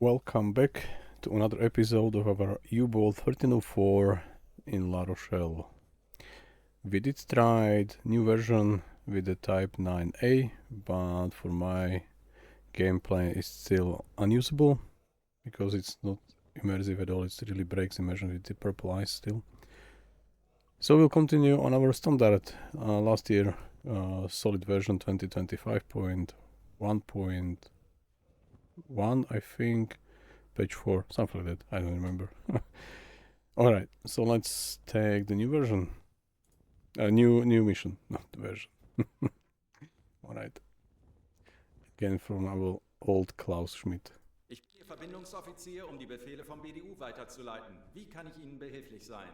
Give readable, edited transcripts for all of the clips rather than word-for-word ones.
Welcome back to another episode of our Uboat 1304 in La Rochelle. We did try new version with the Type 9A, but for my gameplay it's still unusable because it's not immersive at all. It really breaks immersion with the purple ice still. So we'll continue on our standard last year solid version 2025.1.1 I think. Page 4, something like that, I don't remember. Alright, so let's take the new version. New mission, not the version. Alright. Again from our old Klaus Schmidt. Ich bin Ihr Verbindungsoffizier, die Befehle vom BDU weiterzuleiten. Wie kann ich Ihnen behilflich sein?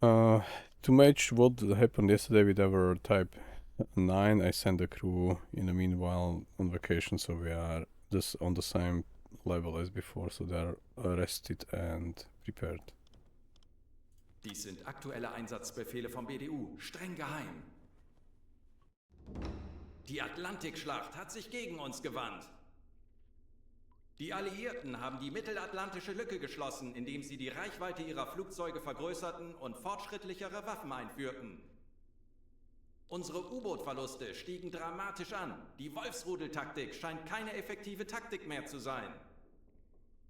To match what happened yesterday with our Type 9, I sent the crew in the meanwhile on vacation, so we are just on the same level as before, so they are rested and prepared. Dies sind aktuelle Einsatzbefehle vom BDU, streng geheim. Die Atlantikschlacht hat sich gegen uns gewandt. Die Alliierten haben die mittelatlantische Lücke geschlossen, indem sie die Reichweite ihrer Flugzeuge vergrößerten und fortschrittlichere Waffen einführten. Unsere U-Boot-Verluste stiegen dramatisch an. Die Wolfsrudeltaktik scheint keine effektive Taktik mehr zu sein.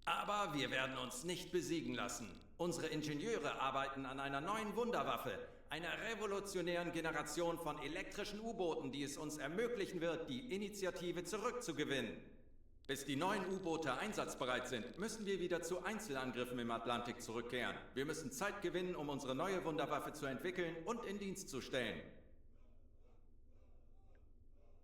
Aber wir werden uns nicht besiegen lassen. Unsere Ingenieure arbeiten an einer neuen Wunderwaffe, einer revolutionären Generation von elektrischen U-Booten, die es uns ermöglichen wird, die Initiative zurückzugewinnen. Bis die neuen U-Boote einsatzbereit sind, müssen wir wieder zu Einzelangriffen im Atlantik zurückkehren. Wir müssen Zeit gewinnen, um unsere neue Wunderwaffe zu entwickeln und in Dienst zu stellen.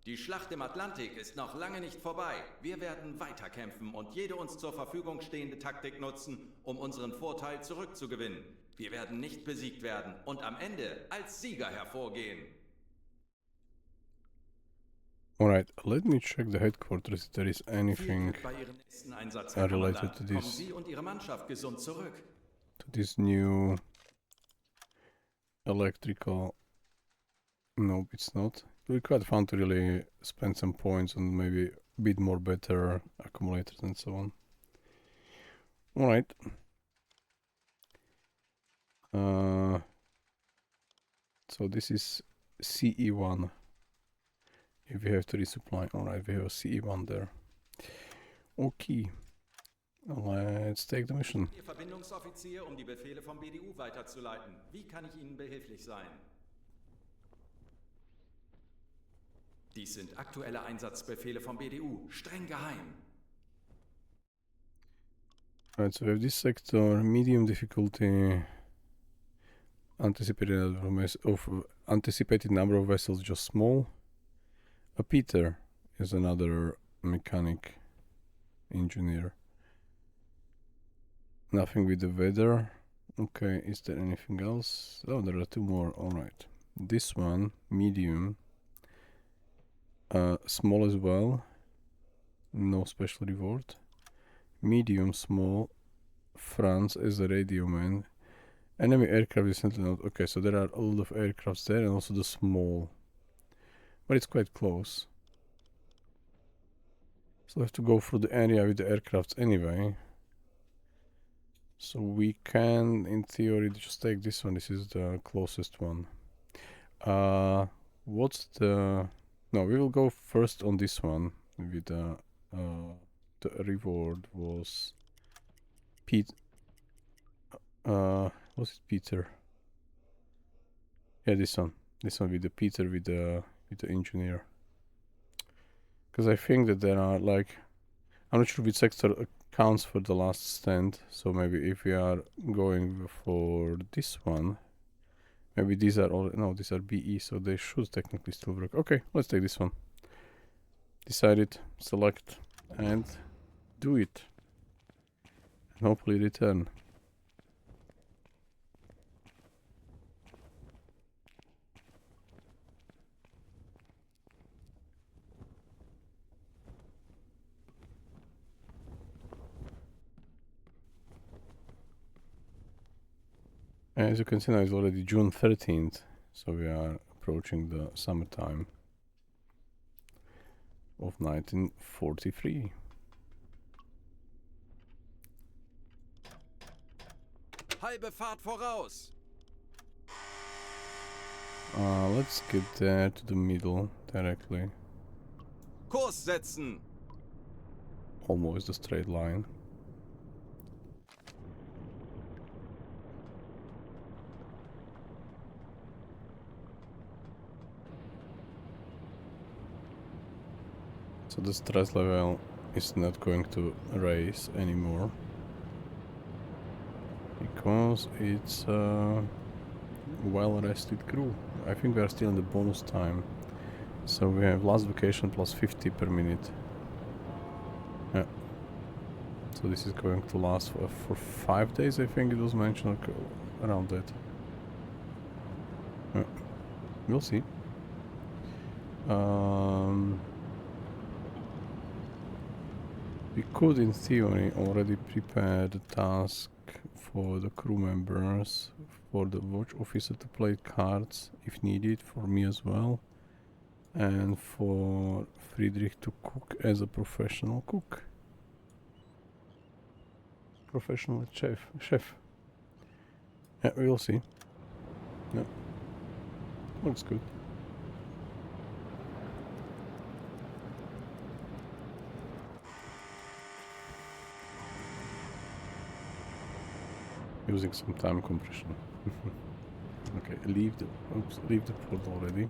Die Schlacht im Atlantik ist noch lange nicht vorbei. Wir werden weiterkämpfen und jede uns zur Verfügung stehende Taktik nutzen, um unseren Vorteil zurückzugewinnen. Wir werden nicht besiegt werden und am Ende als Sieger hervorgehen. Alright, let me check the headquarters if there is anything Bei Ihrem nächsten Einsatz, Herr related Kommandant. to Kommen this, Sie und Ihre Mannschaft gesund zurück. to this new electrical. Nope, it's not. It'll be quite fun to really spend some points on maybe a bit more better accumulators and so on. Alright. So this is CE1. If we have to resupply. Alright, we have a CE1 there. Okay. Let's take the mission. Ihr Verbindungsoffizier, die Befehle vom BDU weiterzuleiten. Wie kann ich Ihnen behilflich sein? Dies sind aktuelle Einsatzbefehle vom BDU, streng geheim. Alright, so we have this sector, medium difficulty, anticipated number of vessels just small. A Peter is another mechanic engineer. Nothing with the weather. Okay, is there anything else? Oh, there are two more. Alright. This one, medium. Small as well. No special reward. Medium, small. France as a radio man. Enemy aircraft is not. Okay, so there are a lot of aircrafts there and also the small. But it's quite close. So I have to go through the area with the aircrafts anyway. So we can, in theory, just take this one. This is the closest one. What's the... No, we will go first on this one. With the reward was... was it Peter? Yeah, this one. This one with the Peter with the engineer. Because I think that there are like... I'm not sure which sector counts for the last stand, so maybe if we are going for this one, maybe these are all, no, these are BE, so they should technically still work. Okay, let's take this one. Decide it, select, and do it. And hopefully return. As you can see now, it's already June 13th, so we are approaching the summertime. of 1943. Halbe Fahrt voraus. Let's get there to the middle directly. Kurs setzen. Almost a straight line. So the stress level is not going to raise anymore because it's a well-rested crew. I think we are still in the bonus time, so we have last vacation plus 50 per minute. Yeah. So this is going to last for 5 days, I think it was mentioned, around that. Yeah. We'll see. We could, in theory, already prepare the task for the crew members, for the watch officer to play cards if needed, for me as well, and for Friedrich to cook as a professional cook. Professional chef. Yeah, we'll see. Yeah. Looks good. Using some time compression. Okay, leave the port already.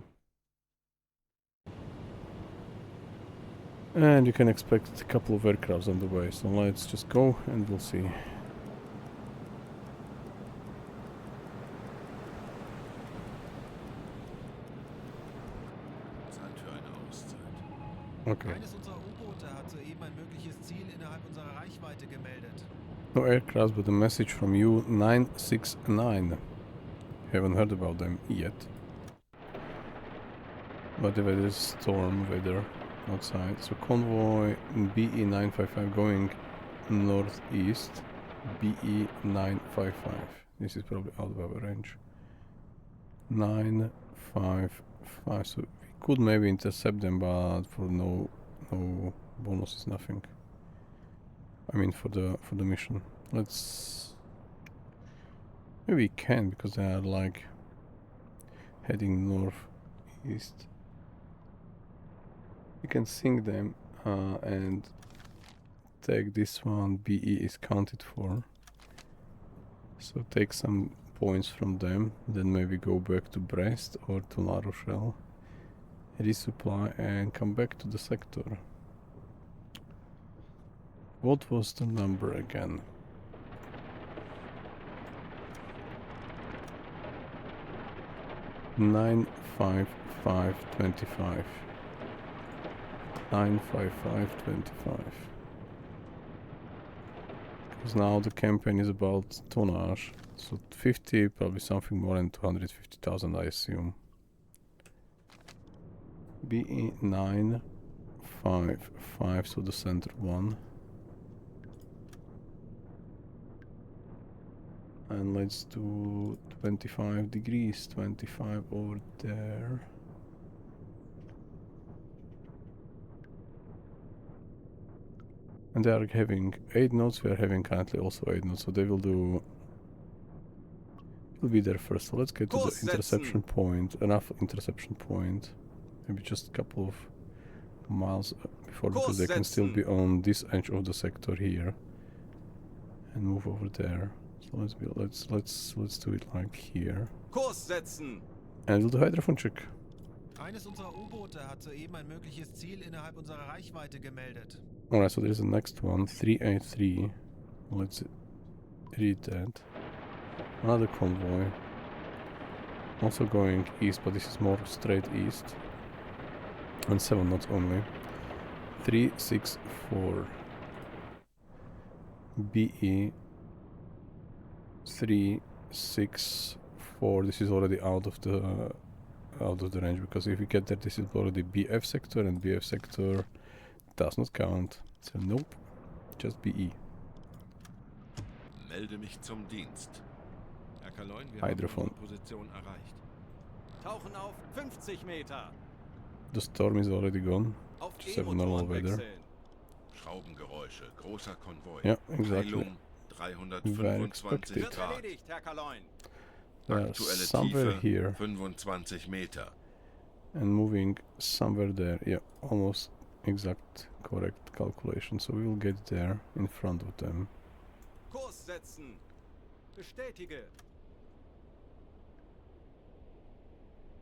And you can expect a couple of aircrafts on the way, so let's just go and we'll see. Zeit für eine Auszeit. Okay. Eines unserer U-Boote hat soeben ein mögliches Ziel innerhalb unserer Reichweite gemeldet. No aircraft, but a message from you 969. Haven't heard about them yet. But the weather is storm weather outside. So convoy BE955 going northeast. BE955. This is probably out of our range. 955. So we could maybe intercept them, but for no bonuses, nothing. I mean for the mission. Let's maybe we can, because they are like heading northeast. We can sink them and take this one. BE is counted for. So take some points from them, then maybe go back to Brest or to La Rochelle, resupply and come back to the sector. What was the number again? $955.25. 955.25. Because now the campaign is about tonnage, so 50, probably something more than 250,000, I assume. BE 955, so the center one. And let's do 25 degrees, 25 over there. And they are having 8 knots, we are having currently also 8 knots, so they will do... We'll be there first, so let's get to the interception point, enough interception point. Maybe just a couple of miles before, because they can still be on this edge of the sector here. And move over there. So let's do it like here. Kurs setzen. And we'll do hydrophone check. Eines unserer U-Boote hat soeben ein mögliches Ziel innerhalb unserer Reichweite gemeldet. Alright, so there's the next one, 383. Let's read that. Another convoy. Also going east, but this is more straight east. And 7 knots only. 364. BE 364. This is already out of the range, because if we get there, this is already BF sector, and BF sector does not count. So nope, just BE. Melde mich zum Dienst. Herr Kaloin, wir Hydrophone. haben unsere Position erreicht. Tauchen auf 50 Meter. The storm is already gone. Auf pt67 normal weather. Schraubengeräusche, großer Konvoi. Yeah, exactly. Peilung Very 325 expected. Wird Grad. erledigt, Herr Kaloin. They are Aktuelle somewhere Tiefe here 25 Meter. and moving somewhere there. Yeah, almost exact correct calculation. So we will get there in front of them. Kurs setzen. Bestätige.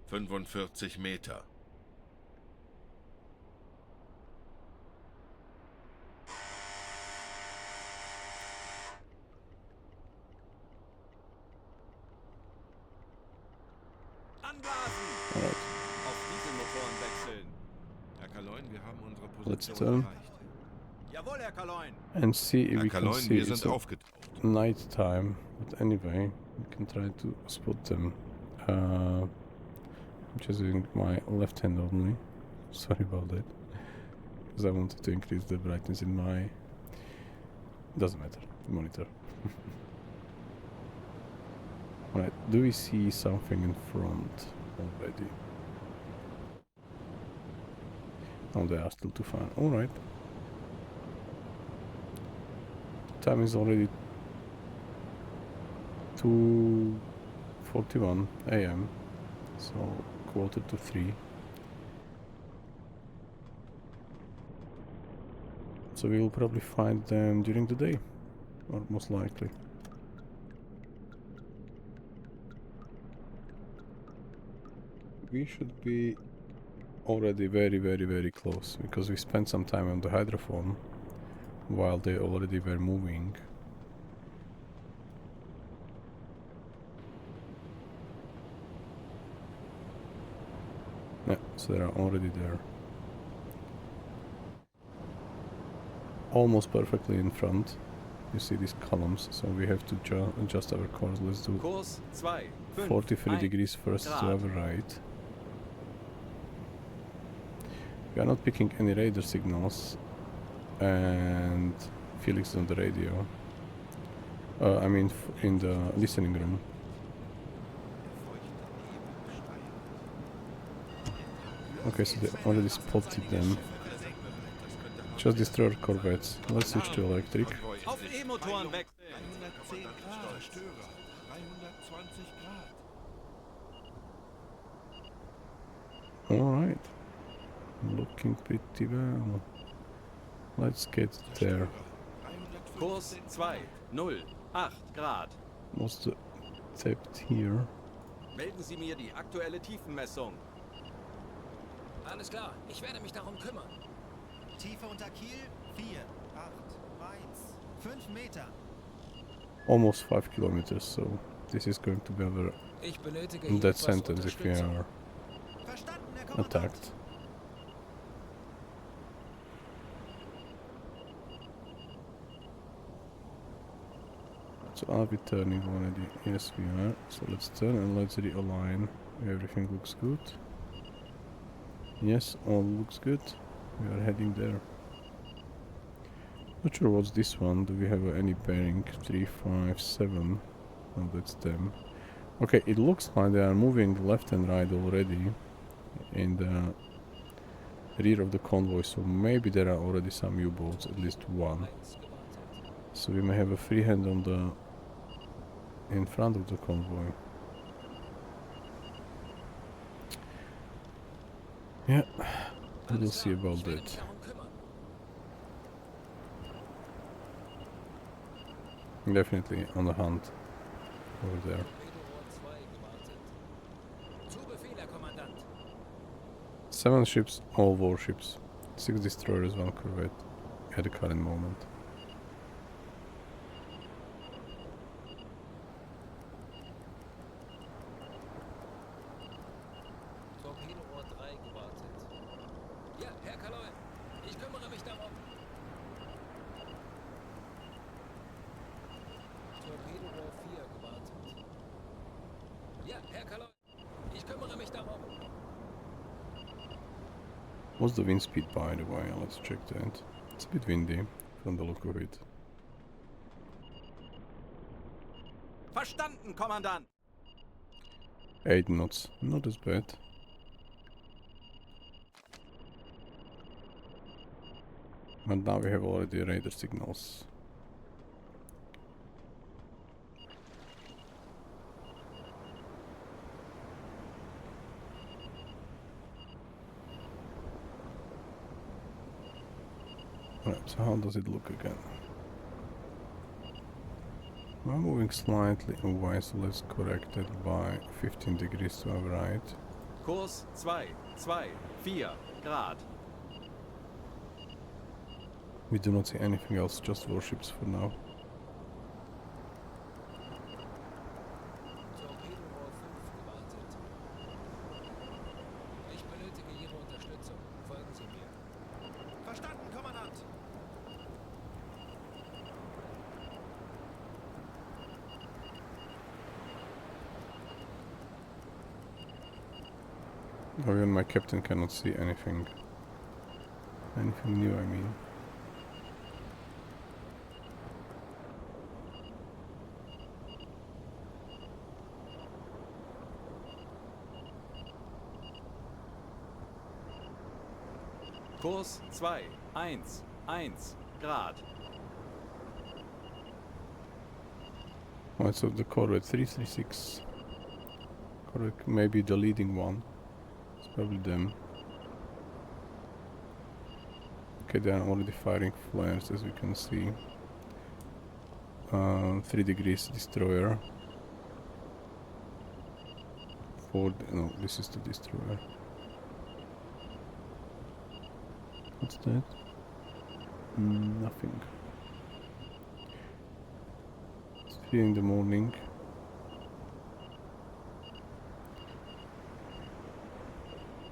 45 Meter. Anblasen. Alright, Auf Dieselmotoren wechseln. Herr Kaloin, wir haben unsere let's Position turn erreicht. Jawohl, Herr Kaloin. and see if Herr we can Kaloin, see wir it's sind aufgetaucht. night time. But anyway, we can try to spot them. I'm just using my left hand only. Sorry about that. Because I wanted to increase the brightness in my... Doesn't matter. Monitor. Alright, do we see something in front already? Oh, they are still too far. Alright. Time is already 2:41 AM. So, 2:45. So we will probably find them during the day, or most likely. We should be already very close, because we spent some time on the hydrophone while they already were moving. Yeah, so they are already there. Almost perfectly in front. You see these columns, so we have to adjust our course. Let's do Kurs 2, 43 degrees first to our right. We are not picking any radar signals, and Felix is on the radio. I mean, in the listening room. Okay, so they already spotted them. Just destroy corvettes. Let's switch to electric. Auf E-Motoren wechseln. 110 Grad. Zerstörer. 320 Grad. Alright. Looking pretty well. Let's get there. Kurs 208 Grad. What's the depth here? Melden Sie mir die aktuelle Tiefenmessung. Alles klar, ich werde mich darum kümmern. Tiefe unter Kiel 4, 8, 1, 5 Meter. Almost 5 kilometers, so this is going to be over Ich benötige in hier that etwas sentence if we Unterstützung. are Verstanden, Herr Kommandant. attacked. So are we turning already? Yes, we are. So let's turn and let's realign. Everything looks good. Yes, all looks good. We are heading there. Not sure what's this one. Do we have any bearing? 357. Oh, that's them. Okay, it looks like they are moving left and right already in the rear of the convoy, so maybe there are already some U-boats, at least one. So we may have a free hand on the in front of the convoy. Yeah, we'll see about Ich werde that. mich darum kümmern. Definitely on the hunt over there. Torpedorohr 2 gewartet. Zu Befehl, Herr Kommandant. 7 ships, all warships. 6 destroyers, 1 corvette at the current moment. Torpedorohr 3 gewartet. Ja, Herr Kaloin, ich kümmere mich darum. Torpedorohr 4 gewartet. Ja, Herr Kaloin, ich kümmere mich darum. What's the wind speed, by the way? Let's check that. It's a bit windy from the look of it. Verstanden, Kommandant. 8 knots, not as bad. But now we have already radar signals. Right, so how does it look again? We're moving slightly away, so let's correct it by 15 degrees to our right. Kurs 224 Grad. We do not see anything else, just warships for now. Torpedorohr 5 gewartet. Ich benötige Ihre Unterstützung. Folgen Sie mir. Verstanden, Kommandant. Even my captain cannot see anything. Anything new, I mean. Kurs 211 Grad. Right, so the Corvette 336. Correct, maybe the leading one. It's probably them. Okay, they are already firing flares, as we can see. 3 degrees destroyer. No, this is the destroyer. What's that? Nothing. It's 3 in the morning.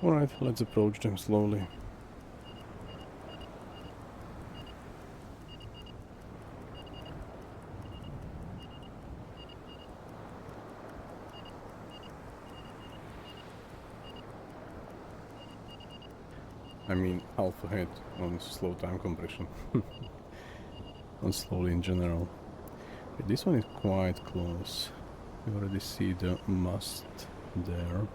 Alright, let's approach them slowly. I mean, half ahead on slow time compression. On slowly in general. Okay, this one is quite close. You already see the mast there.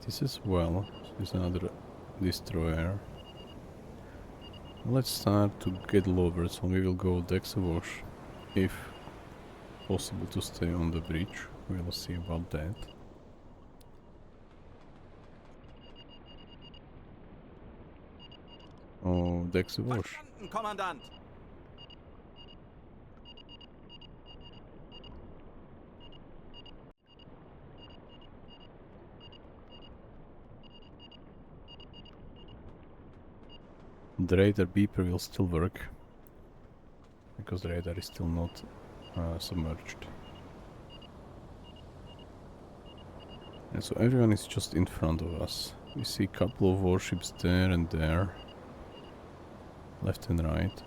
This as well. This is another destroyer. Let's start to get lower, so we will go decks awash. If possible to stay on the bridge. We will see about that. Oh, decks awash. Verstanden, Kommandant. The radar beeper will still work, because the radar is still not submerged. And so everyone is just in front of us. We see a couple of warships there and there, left and right.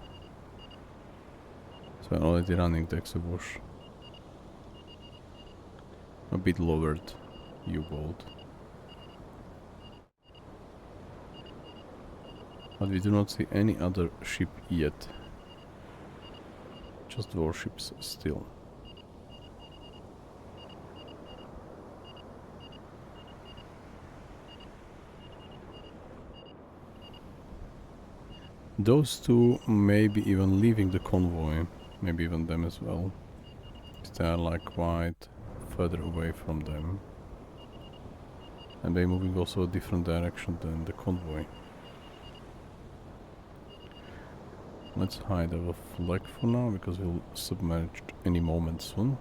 So I'm already running decks awash. A bit lowered U-boat. But we do not see any other ship yet. Just warships still. Those two may be even leaving the convoy. Maybe even them as well. They are like quite further away from them. And they're moving also a different direction than the convoy. Let's hide our flag for now, because we'll submerge any moment soon.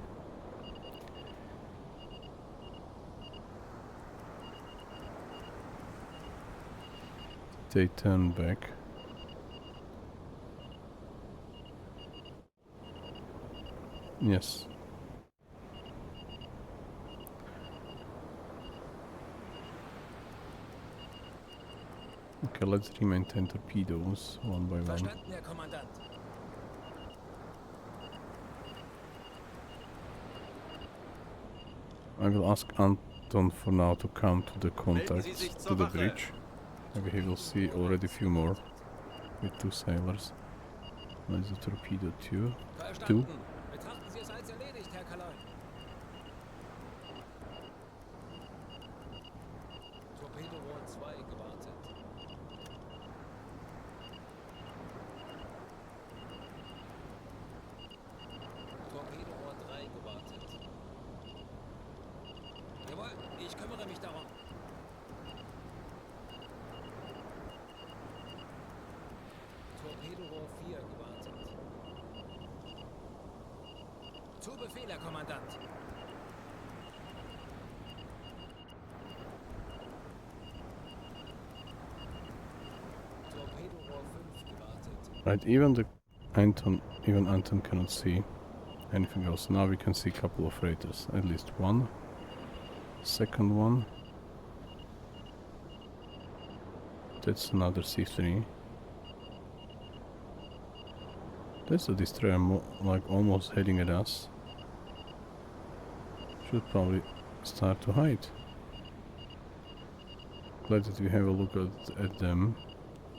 They turn back. Yes. Okay, let's remaintain torpedoes one by one. Verstanden, Herr Kommandant. I will ask Anton for now to come to the Melden Sie contacts, sich to zur the Wache. bridge. Maybe he will see already a few more with 2 sailors. There's a torpedo too. Verstanden. Betrachten Sie es als erledigt, Herr Kaloin. Torpedorohr 2 gewartet. Zu Befehl, Herr Kommandant. Torpedorohr 5 gewartet. Right, even Anton cannot see anything else. Now we can see a couple of freighters, at least one. Second one. That's another C3. That's a destroyer, like almost heading at us. Should probably start to hide. Glad that we have a look at them.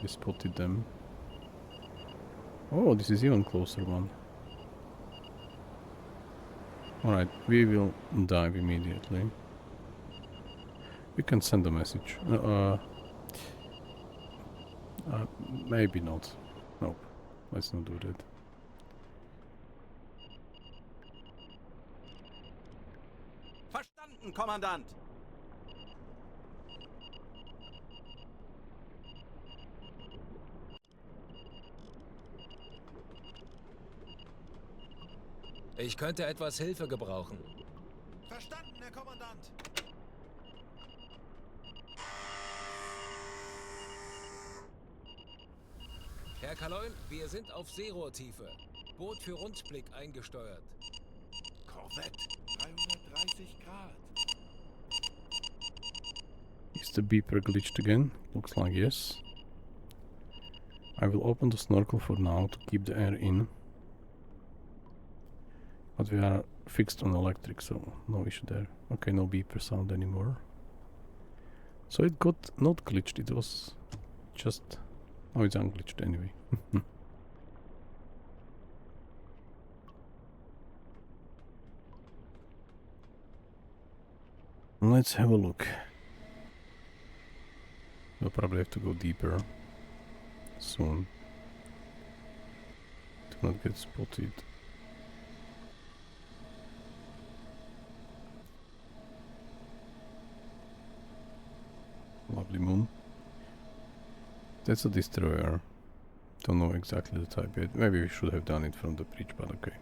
We spotted them. Oh, this is even closer one. Alright, we will dive immediately. We can send a message. Maybe not. Nope. Let's not do that. Verstanden, Kommandant! Ich könnte etwas Hilfe gebrauchen. Verstanden, Herr Kommandant. Herr Kaloin, wir sind auf Seerohrtiefe. Boot für Rundblick eingesteuert. Korvette, 330 Grad. Is the beeper glitched again? Looks like yes. I will open the snorkel for now to keep the air in. But we are fixed on electric, so no issue there. Okay, no beeper sound anymore. So it got not glitched, it was just... Oh, it's unglitched anyway. Let's have a look. We'll probably have to go deeper soon to not get spotted. Lovely moon. That's a destroyer. Don't know exactly the type yet. Maybe we should have done it from the bridge, but okay.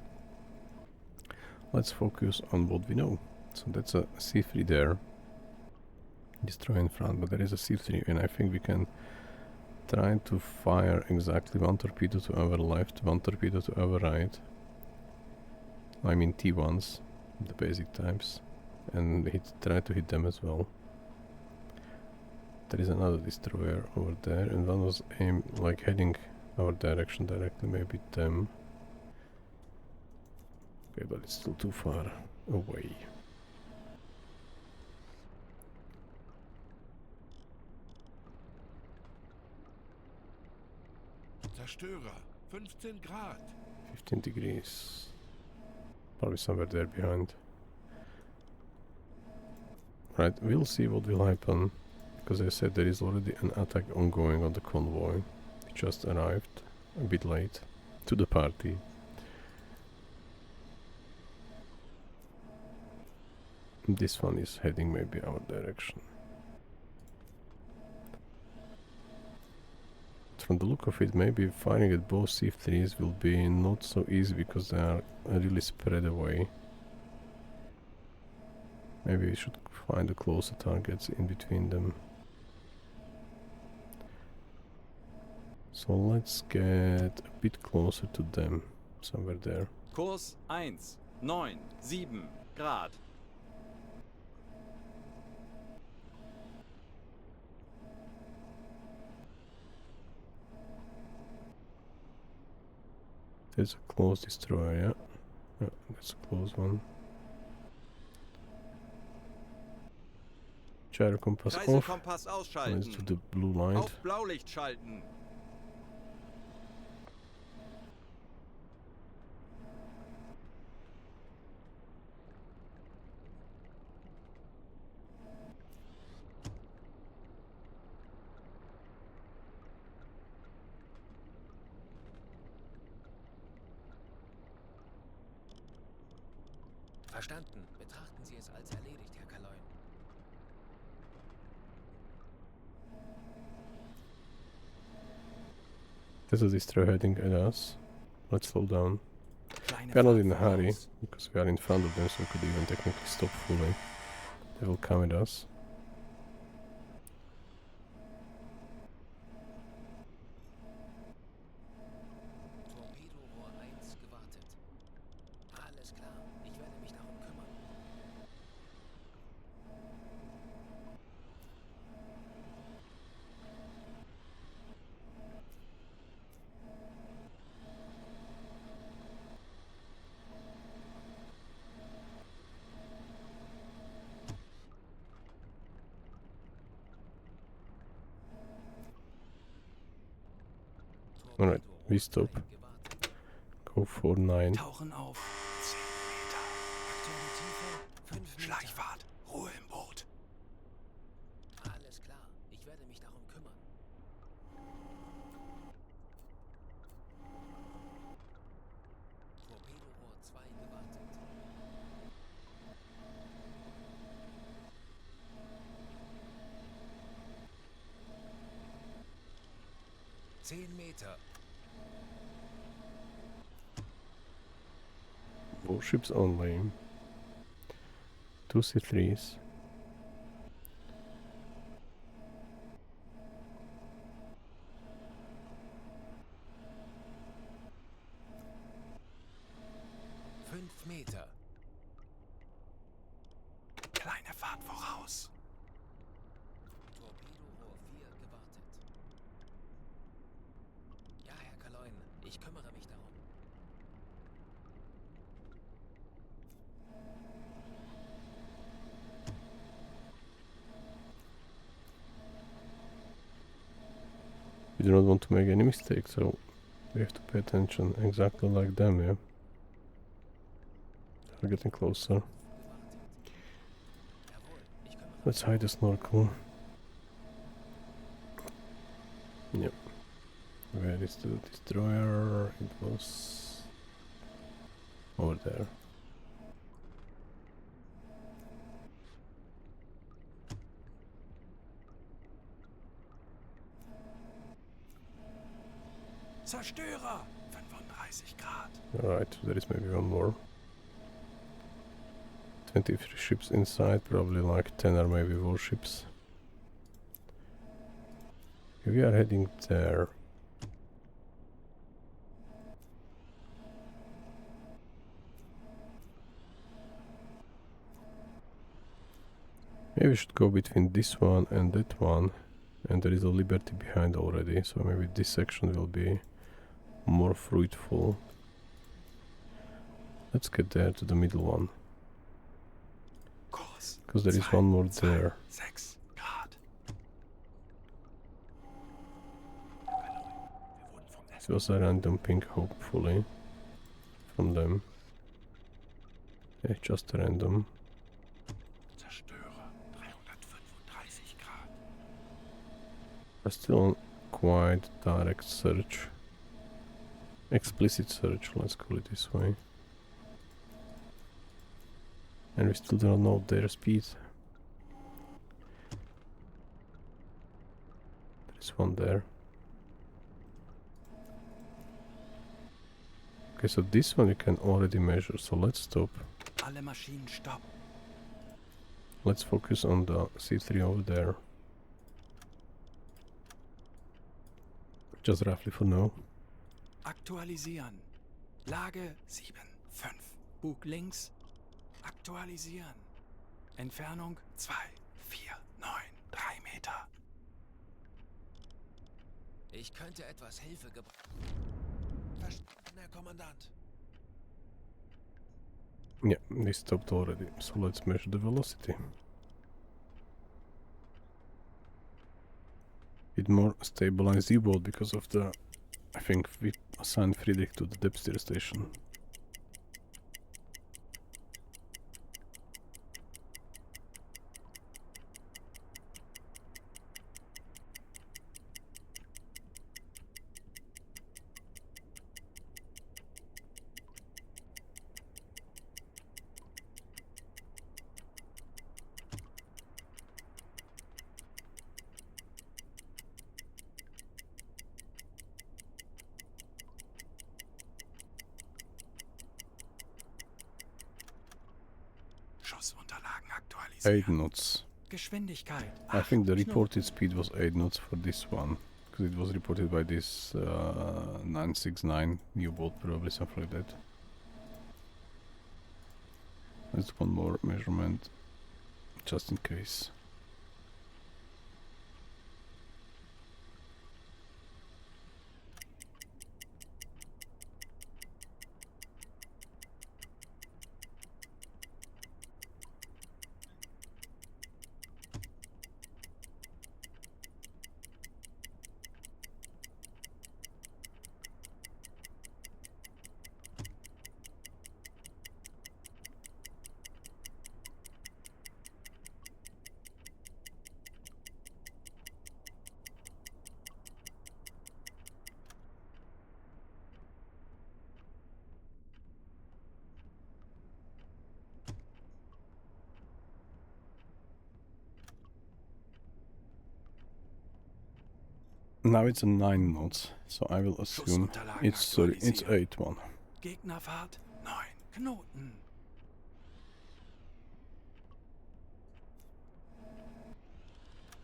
Let's focus on what we know. So that's a C3 there. Destroyer in front, but there is a C3 and I think we can try to fire exactly one torpedo to our left, one torpedo to our right. I mean T1s, the basic types. And try to hit them as well. There is another destroyer over there, and one was heading our direction directly, maybe them. Okay, but it's still too far away. Zerstörer, 15 Grad. 15 degrees. Probably somewhere there behind. Right, we'll see what will happen. Because I said there is already an attack ongoing on the convoy. It just arrived a bit late to the party. This one is heading maybe our direction. From the look of it, maybe firing at both C3s will be not so easy because they are really spread away. Maybe we should find the closer targets in between them. So let's get a bit closer to them, somewhere there. Kurs 1,9,7 Grad. There's a close destroyer, yeah. Yeah, that's a close one. Gyro compass off. Reisekompass Let's ausschalten. do the blue light. Auf Blaulicht schalten. Verstanden. Betrachten Sie es als erledigt, Herr Kaloin. There's a destroyer heading at us. Let's slow down. Kleine We are not Fahrt in a hurry, voraus. because we are in front of them, so we could even technically stop fully. They will come with us. Torpedorohr 1 gewartet. Alles klar, ich werde mich darum kümmern. Alright, we stop. Torpedorohr 3 gewartet. Go for 9. Tauchen auf. 10 Meter. Aktuelle Tiefe 5 Meter. Schleichfahrt. Ruhe im Boot. Alles klar, ich werde mich darum kümmern. Torpedorohr 2 gewartet. Zehn Meter. Warships only. 2 C3s. Fünf Meter. Kleine Fahrt voraus. Torpedorohr 4 gewartet. Ja, Herr Kaloin, ich kümmere mich darum. We do not want to make any mistakes, so we have to pay attention exactly like them, yeah? They're getting closer. Jawohl, ich kümmere Let's hide the snorkel. Yep. Where is the destroyer? It was over there. Zerstörer. 35 Grad. Alright, there is maybe one more. 23 ships inside, probably like 10 or maybe warships. We are heading there. Maybe we should go between this one and that one. And there is a Liberty behind already, so maybe this section will be more fruitful. Let's get there to the middle one. Kurs. Because there is one more there. 6 Grad. It was a random ping, hopefully, from them. Yeah, just random. Zerstörer, 335 Grad. But still quite direct search. Explicit search, let's call it this way. And we still do not know their speed. There is one there. Okay, so this one we can already measure, so let's stop. Alle Maschinen stopp. Let's focus on the C3 over there. Just roughly for now. Aktualisieren. Lage 7, 5. Bug links. Aktualisieren. Entfernung 2, 4, 9, 3 Meter. Ich könnte etwas Hilfe gebrauchen. Verstanden, Herr Kommandant. Yeah, they stopped already, so let's measure the velocity. It more stabilized U-boat because of the... I think we assigned Friedrich to the depth steer station. 8 knots. Geschwindigkeit. I think the 8 reported speed was 8 knots for this one. Because it was reported by this 969 U-boat, probably something like that. Let's do one more measurement, just in case. Now it's a 9 knots, so I will assume it's 8 one. Gegnerfahrt 9 Knoten.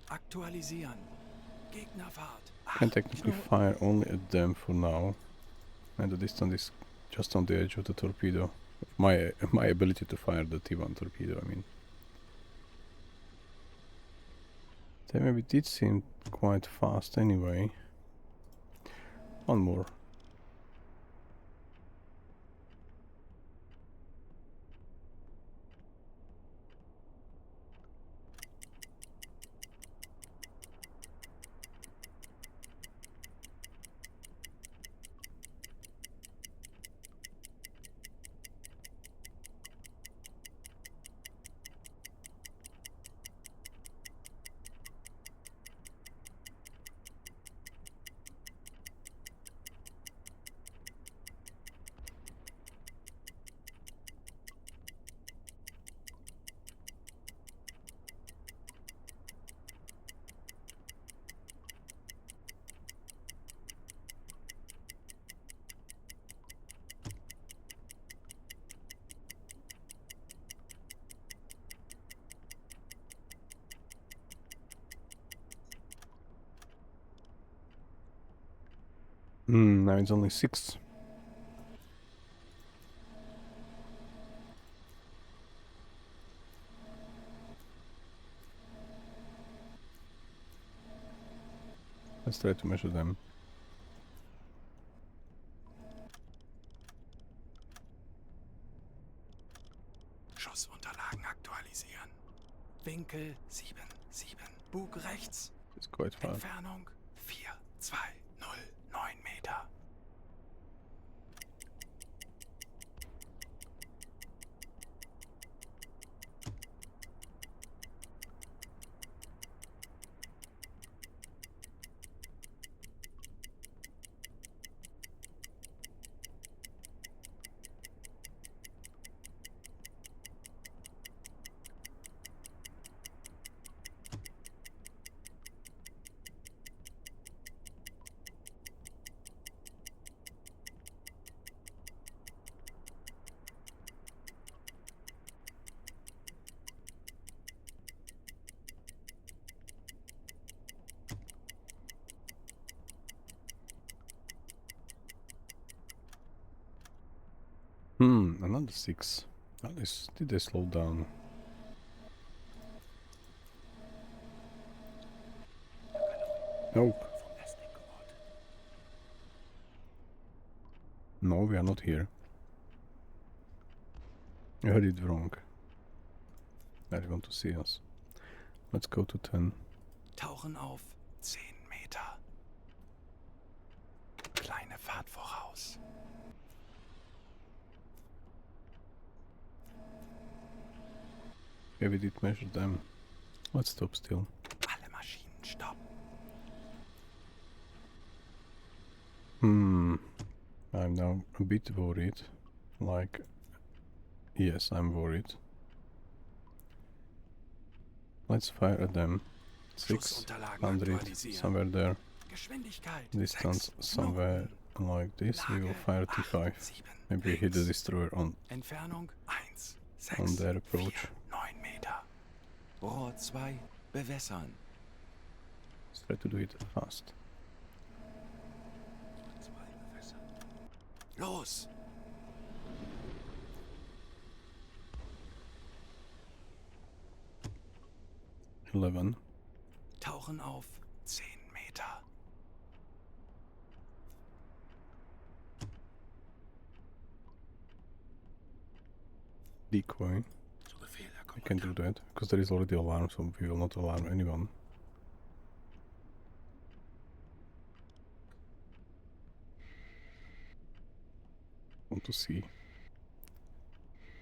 Aktualisieren. Gegnerfahrt. I can technically fire only at them for now, and the distance is just on the edge of the torpedo. My ability to fire the T1 torpedo, I mean. They maybe did seem quite fast anyway. One more. Now it's only 6. Let's try to measure them. Schussunterlagen aktualisieren. Winkel 7, 7. Bug rechts. It's quite far. Entfernung 4209 Meter. Another 6. At least did they slow down? Nope. No, we are not here. I heard it wrong. They want to see us. Let's go to 10. Tauchen auf. 10 Meter. Kleine Fahrt voraus. Yeah, we did measure them. Let's stop still. Alle Maschinen stoppen. I'm now a bit worried. Like, yes, I'm worried. Let's fire at them. 600, somewhere there. Geschwindigkeit. Distance somewhere like this. We will fire T5. Maybe hit the destroyer on Entfernung 1, 6, their approach. 9 Meter. Rohr 2 bewässern. Let's try to do it fast. Los! 11. Tauchen auf 10 Meter. Decoy. I can do that because there is already alarm, so we will not alarm anyone. Want to see,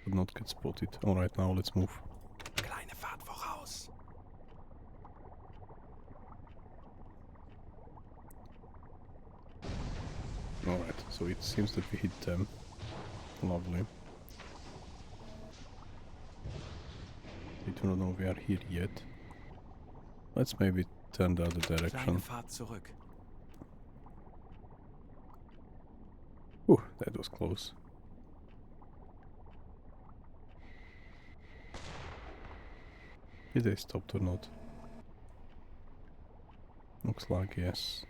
but not get spotted. Alright, now let's move. Kleine Fahrt voraus. Alright, so it seems that we hit them. Lovely. We do not know we are here yet. Let's maybe turn the other Kleine direction. Fahrt zurück. Ooh, that was close. Did they stop or not? Looks like yes.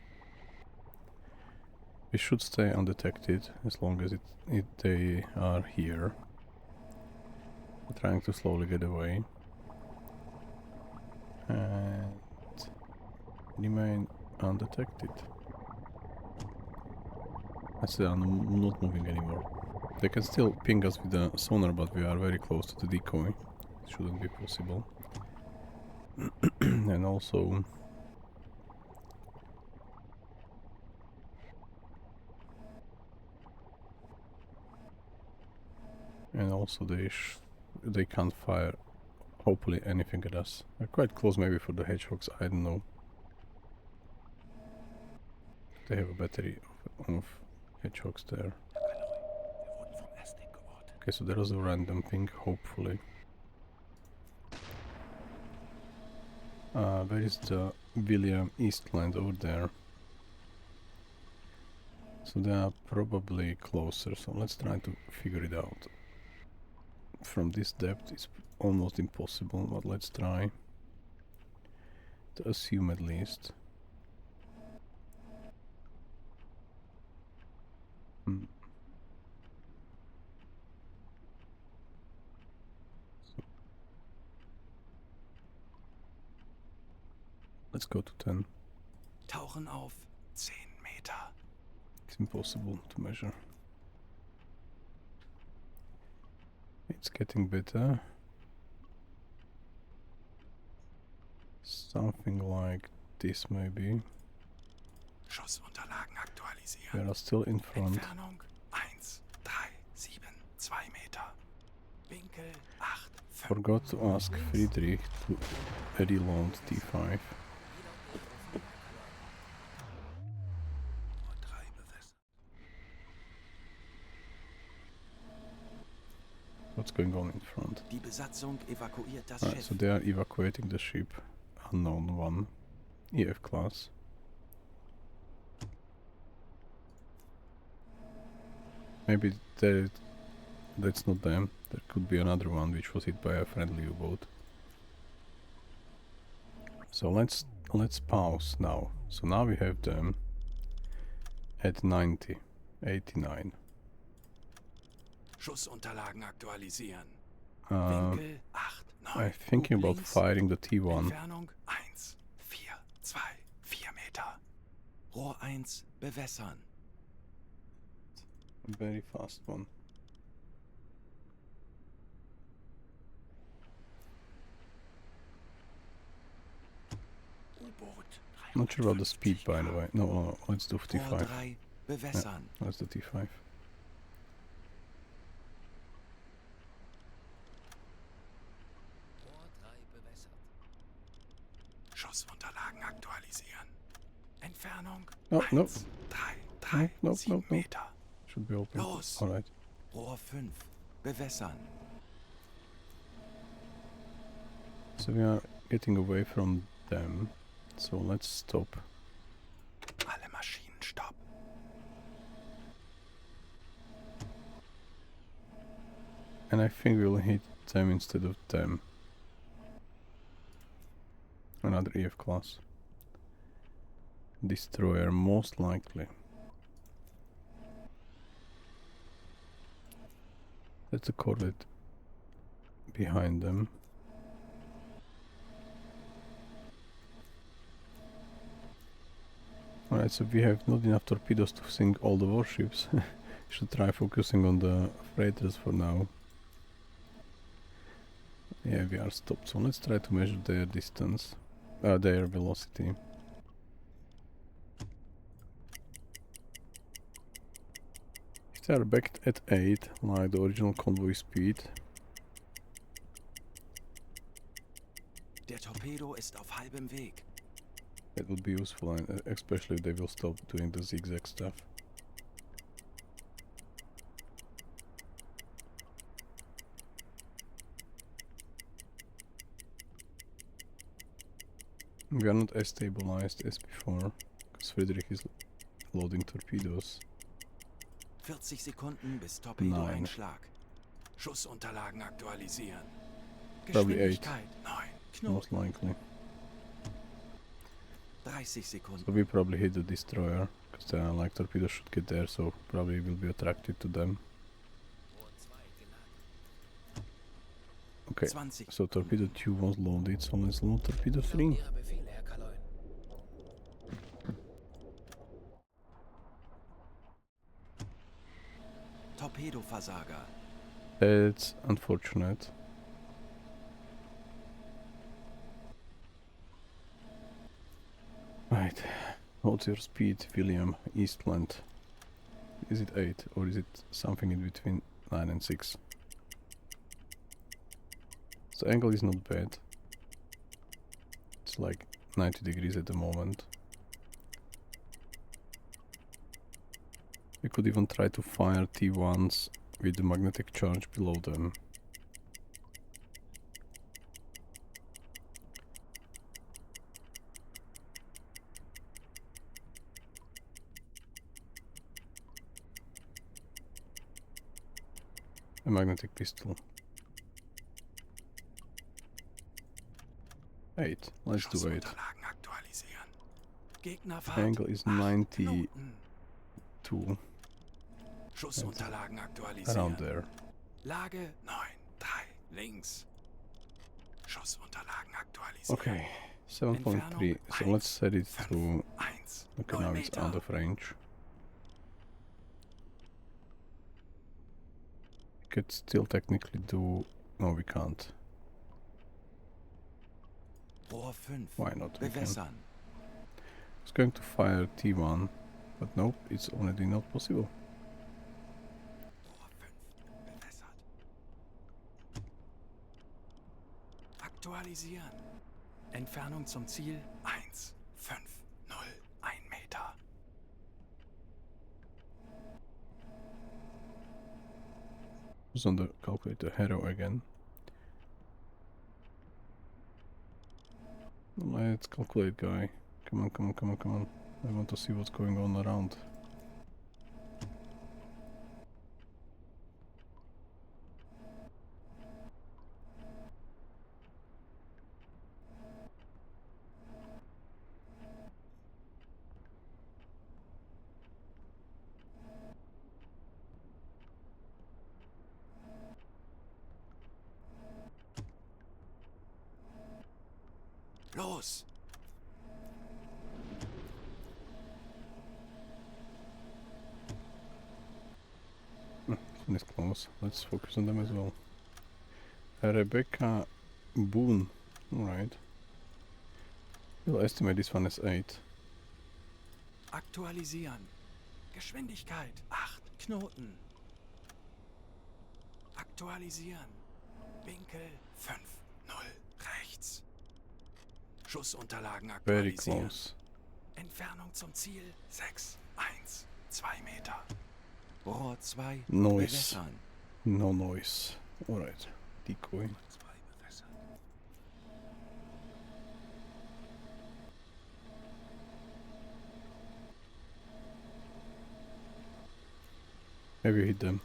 We should stay undetected as long as they are here. We're trying to slowly get away. And remain undetected. I say I'm not moving anymore. They can still ping us with the sonar, but we are very close to the decoy. Shouldn't be possible. And also they can't fire hopefully anything at us. We're quite close maybe for the hedgehogs, I don't know. They have a battery of hedgehogs there. Okay, so there was a random ping, hopefully. Where is the William Eastland over there? So they are probably closer, so let's try to figure it out. From this depth it's almost impossible, but let's try to assume at least. Let's go to 10. Tauchen auf 10 Meter. It's impossible to measure. It's getting better. Something like this maybe. Schussunterlagen aktualisieren. We are still in front. Entfernung 1, 3, 7, 2 Meter. Winkel 8, 5. Forgot to ask Friedrich to reload T5. What's going on in front? Die Besatzung evakuiert das Right, Schiff. so they are evacuating the ship. Unknown 1. EF class. Maybe that's not them. There could be another one which was hit by a friendly U-boat. So let's pause now. So now we have them at 90, 89. Schussunterlagen aktualisieren. I'm Winkel 8, 9. thinking about links. firing the T1. Entfernung 1, 4, 2, 4 Meter. Rohr 1 bewässern. A very fast one. U-Boot. Not sure about the speed, by the way. No, let's do Rohr T5. 3 bewässern. Let's do T5. Rohr 3 bewässert. Schussunterlagen aktualisieren. Entfernung No, 1, no. 3, No, 7 no. Meter. Should be open. Los. Alright. Rohr 5 bewässern. So we are getting away from them. So let's stop. Alle Maschinen stopp. And I think we'll hit them instead of them. another EF class destroyer, most likely. That's a corvette behind them. Alright, so we have not enough torpedoes to sink all the warships. Should try focusing on the freighters for now. Yeah, we are stopped, so let's try to measure their distance, their velocity. If they are back at 8, like the original convoy speed, Der Torpedo ist auf halbem Weg. it would be useful, and especially if they will stop doing the zigzag stuff. We are not as stabilized as before, because Friedrich is loading torpedoes. 40 Sekunden bis Torpedo-Einschlag. Schussunterlagen aktualisieren. Probably 8. Geschwindigkeit 9 Most Knoten. likely. 30 Sekunden. So we probably hit the destroyer, because like torpedoes should get there, so probably will be attracted to them. Rohr 2 geladen. Okay, 20. so torpedo 2 was loaded, so let's load torpedo 3. Ihre Befehle, Herr Kaloin. Torpedoversager. That's unfortunate. Right, what's your speed, William? Eastland. Is it 8 or is it something in between 9 and 6? So angle is not bad. It's like 90 degrees at the moment. We could even try to fire T1s with the magnetic charge below them. A magnetic pistol. 8. Let's do 8. Schussunterlagen aktualisieren. Gegnerfahrt. Angle is 8 92. Knoten. Schussunterlagen aktualisieren. Around there. Lage 9 3 links. Schussunterlagen aktualisieren. Okay, 7.3. So let's set it to. 1 Okay, 9 now it's out Meter. of range. We could still technically do. No, we can't. Rohr 5. Why not? We can. Bewässern. I was going to fire T1, but nope, it's already not possible. Rohr 5. Bewässert. Aktualisieren. Entfernung zum Ziel 1 5 0 1 Meter. Who's on the calculator? Hero again. Let's calculate, guy. Come on, come on, come on, come on. I want to see what's going on around. Los! One is close. Let's focus on them as well. Rebecca Boone. Alright. We'll estimate this one as 8. Aktualisieren. Geschwindigkeit 8 Knoten. Aktualisieren. Winkel 5 0 rechts. Schussunterlagen Very aktualisieren. close. Entfernung zum Ziel 6 1 2 Meter. Rohr 2 Noise. bewässern. No noise. Alright. Decoy. Maybe hit them.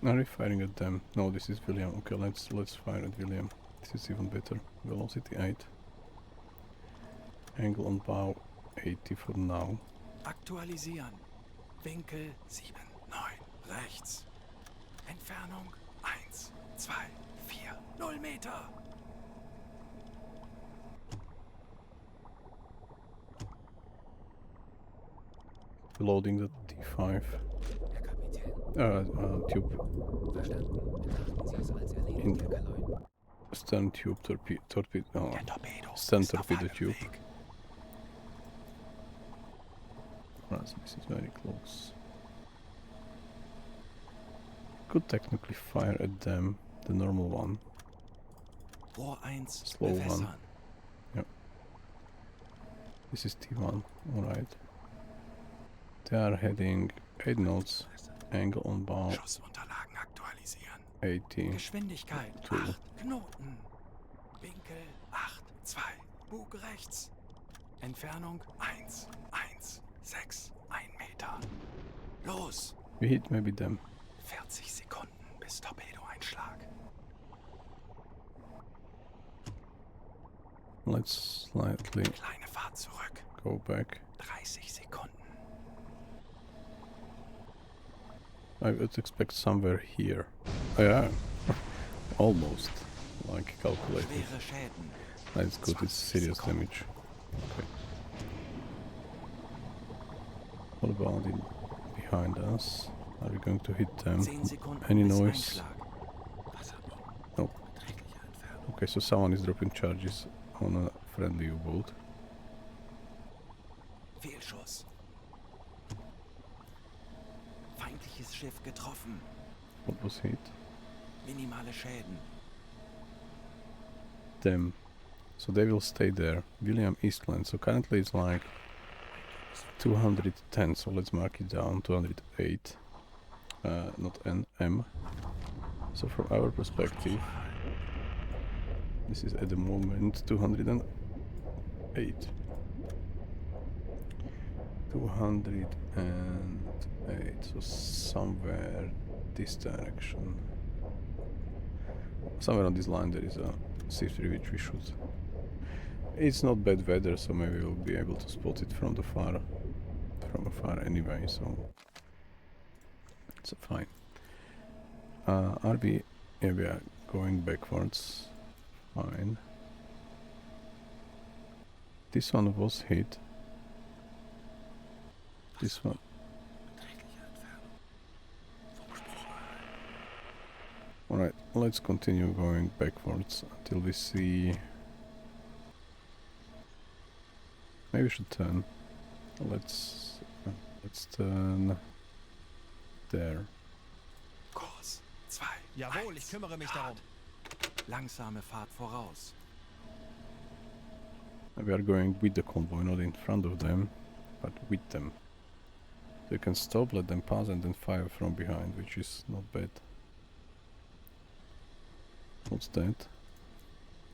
Are we firing at them? No, this is William. Okay, let's fire at William. This is even better. Velocity 8. Angle on bow 80 for now. Aktualisieren. Winkel 7, 9. Rechts. Entfernung 1, 2, 4, 0 Meter. Loading the T5. Herr Kapitän. Tube. Verstanden. Betrachten Sie es als erledigt, Herr Kaloin. Stern tube torpedo. Oh, Der Torpedo stern ist auf torpedo halbem tube. Weg. Right, so this is very close. Could technically fire at them, the normal one. Rohr 1 Slow one. bewässern. This is T1, alright. They are heading 8 knots, angle on bow Schussunterlagen aktualisieren. 80. Geschwindigkeit 2. 8 Knoten. Winkel 8, 2. Bug rechts. Entfernung 1, 1, 6, 1 Meter. Los! We hit maybe them. 40 Sekunden bis Torpedoeinschlag. Let's slightly Kleine Fahrt zurück. go back. 30 Sekunden. I would expect somewhere here. Oh, yeah, almost like calculated. Schwere Schäden. That's good, it's serious damage. Okay. What about in behind us? Are we going to hit them? 10 Sekunden Any bis noise? Einschlag. No. Okay, so someone is dropping charges on a friendly U-boat. Fehlschuss. Feindliches Schiff getroffen. What was hit? Minimale Schäden. Them. So they will stay there. William Eastland. So currently it's like 210. So let's mark it down. 208. Not N, M. So from our perspective, this is at the moment 208. 208. So somewhere this direction. Somewhere on this line there is a C3 which we should. It's not bad weather, so maybe we'll be able to spot it from afar anyway. So it's fine. Are we? Yeah, we are going backwards. Fine. This one was hit. This one. Alright, let's continue going backwards until we see... Maybe we should turn. Let's turn there. Kurs 2. Jawohl, ich kümmere mich darum. Langsame Fahrt voraus. We are going with the convoy, not in front of them, but with them. So you can stop, let them pass, and then fire from behind, which is not bad. What's that?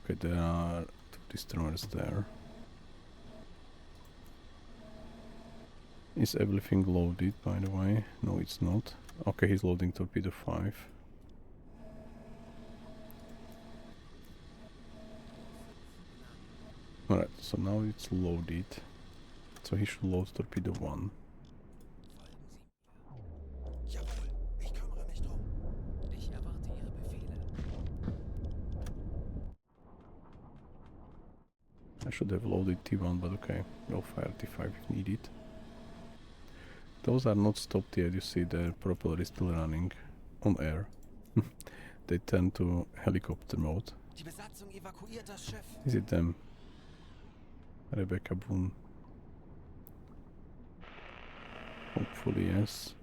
Okay, there are 2 destroyers there. Is everything loaded, by the way? No, it's not. Okay, he's loading torpedo 5. Alright, so now it's loaded. So he should load torpedo 1. Jawohl, ich kümmere mich drum. Ich erwarte Ihre Befehle. I should have loaded T1, but okay, we'll fire T5 if needed. Those are not stopped yet, you see the propeller is still running on air. They turn to helicopter mode. Die Besatzung evakuiert das Schiff. Is it them? Rebecca Boone. Hopefully yes.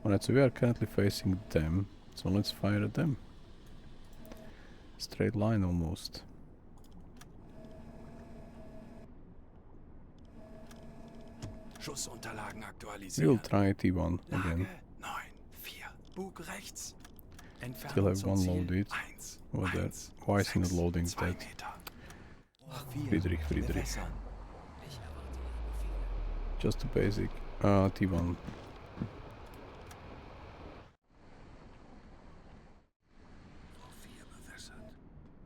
Alright, so we are currently facing them, so let's fire at them. Straight line almost. Schussunterlagen We will aktualisieren. try T1 Lage again. 9, 4. Bug rechts. Still Entfernung have zum one Ziel loaded. 1, Over there. 1, Why is he not 6, loading 2 that? Meter. 4. Friedrich. Bewässern. Ich erwarte Ihre Befehle. Just the basic. T1.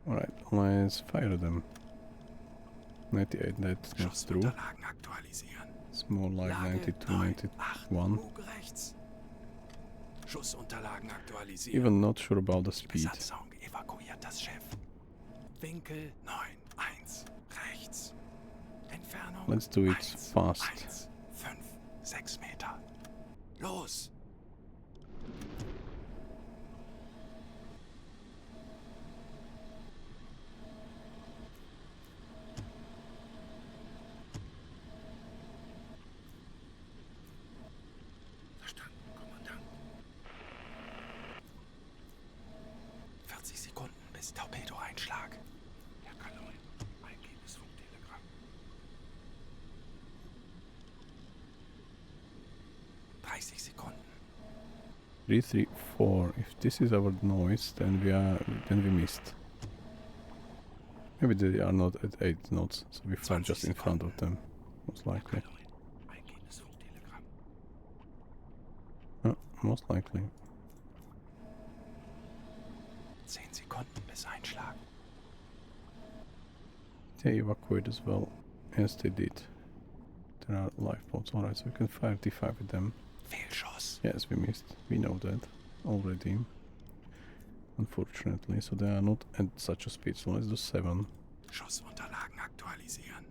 Alright, let's fire them. 98, that's not true. Schussunterlagen aktualisieren. It's more like Lage 92, 9, 8, 91. Bug rechts. Schussunterlagen aktualisieren. Even not sure about the speed. Besatzung evakuiert das Schiff. Winkel 9, 1, rechts. Entfernung Let's do it 1, fast. 1, 5, 6 Meter. Los! Verstanden, Kommandant. 40 Sekunden bis Torpedo-Einschlag. Herr Convoy, eingehendes Funktelegramm. 30 Sekunden. 3, 3, 4. If this is our noise, then we missed. Maybe they are not at 8 knots, so we fly just in front of them, most likely. Convoy, eingehendes Funktelegramm. Most likely. 10 Sekunden bis Einschlag. They evacuate as well. Yes, they did. There are lifeboats, alright, so we can fire T5 with them. Fehlschuss. Yes, we missed. We know that already. Unfortunately, so they are not at such a speed, so let's do 7. Schussunterlagen aktualisieren.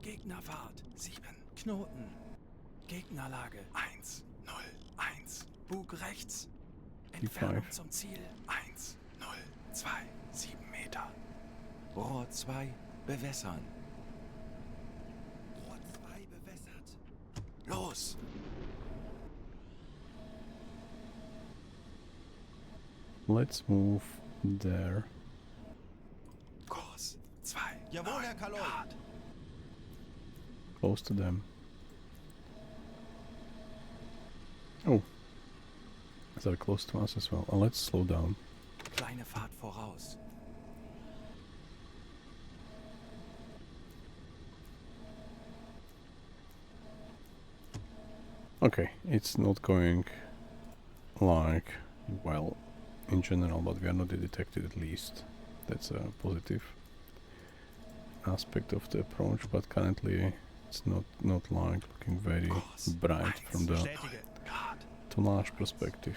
Gegnerfahrt 7. Knoten. Gegnerlage 1, 0, 1. Bug rechts. Entfernung Die zum Ziel 1, 0, 2, 7 Meter. Rohr 2 bewässern. Rohr 2 bewässert. Los! Let's move there. Kurs 2. Jawohl, Herr Kaloi. Close to them. Oh. They're close to us as well. Let's slow down. Kleine Fahrt voraus. Okay, it's not going like well in general, but we are not detected at least. That's a positive aspect of the approach, but currently it's not like looking very bright from the Bestätige. tonnage perspective.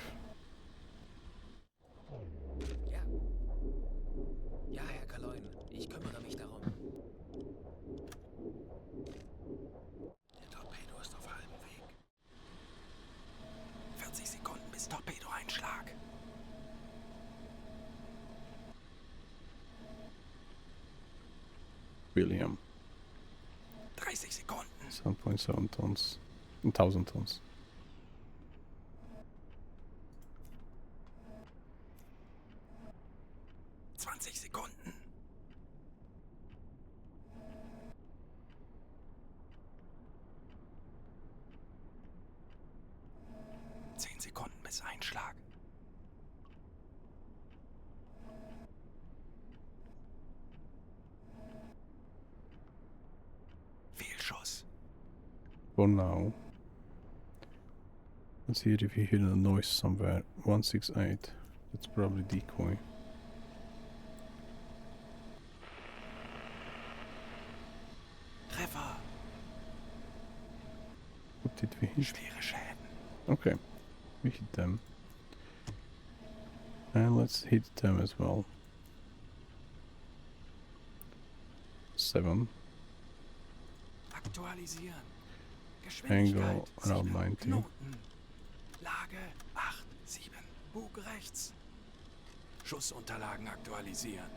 Ja. Ja, Herr Kaloin, ich kümmere mich darum. Der Torpedo ist auf halbem Weg. 40 Sekunden bis Torpedo-Einschlag. William, 30 Sekunden. 7.7 tons, 1,000 tons. Sekunden. Sekunden bis Einschlag. Fehlschuss. For now. Let's see if we hear a noise somewhere. 168. That's probably decoy. Treffer. What did we hit? Schwere Schäden. Okay, we hit them. And let's hit them as well. 7. Aktualisieren. Angle Geschwindigkeit around 7 90. Knoten. Lage 8, 7. Bug rechts. Schussunterlagen aktualisieren.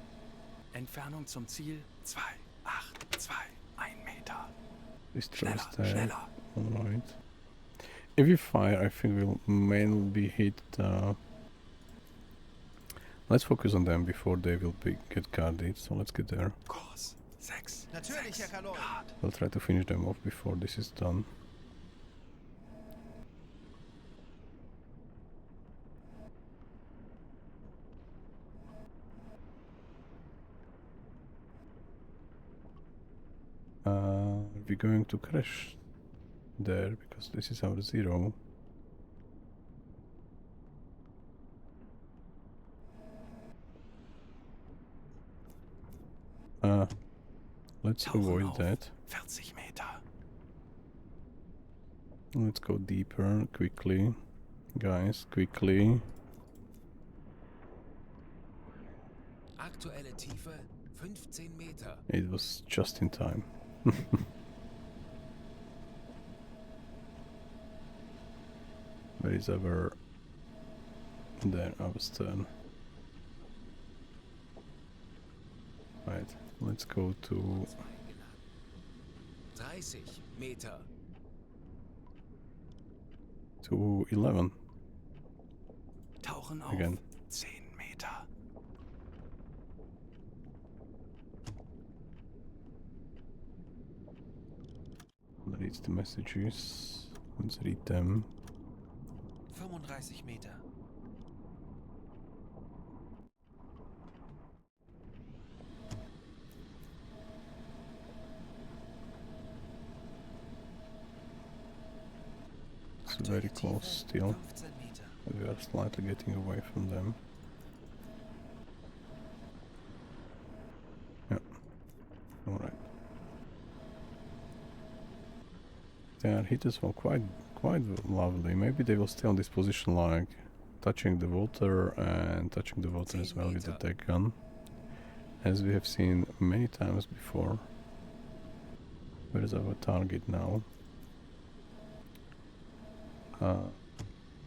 Entfernung zum Ziel 2, 8, 2, 1 Meter. This Schneller, trust there. schneller. Alright. If we fire, I think we'll mainly be hit. Let's focus on them before they will get guarded. So let's get there. Kurs 6. Natürlich, Herr Kaloi. We'll try to finish them off before this is done. We're going to crash there because this is our 0. Let's Tauchen avoid auf that. 40 Meter. Let's go deeper, quickly. Guys, quickly. Aktuelle Tiefe 15 Meter. It was just in time. Where is our... There, our stern. Right, let's go to... Eingeladen. 30 Meter. to 11 Tauchen auf again. 10 Meter. Read the messages. Let's read them. 35 Meter. It's very close still. 15 Meter. But we are slightly getting away from them. Yeah. Alright. They are hit as well quite lovely. Maybe they will stay on this position, like touching the water and touching the water as well with the deck gun, as we have seen many times before. Where is our target now?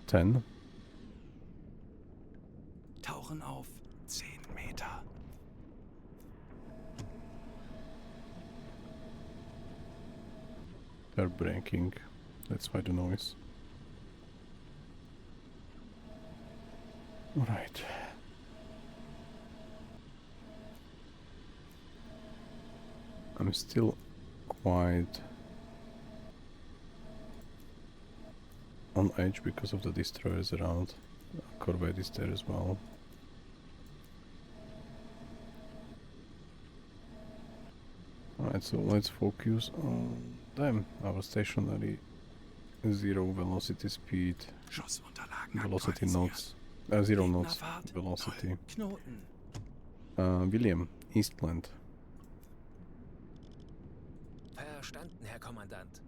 10. Tauchen auf 10 Meter. They're breaking. That's why the noise. Right. I'm still quite on edge because of the destroyers around. Corvette is there as well. Alright, so let's focus on them. Our stationary 0 velocity speed, Schussunterlagen velocity aktualisiert. knots, 0 knots Gegnerfahrt velocity. 0 Knoten. William, Eastland. Verstanden, Herr Kommandant.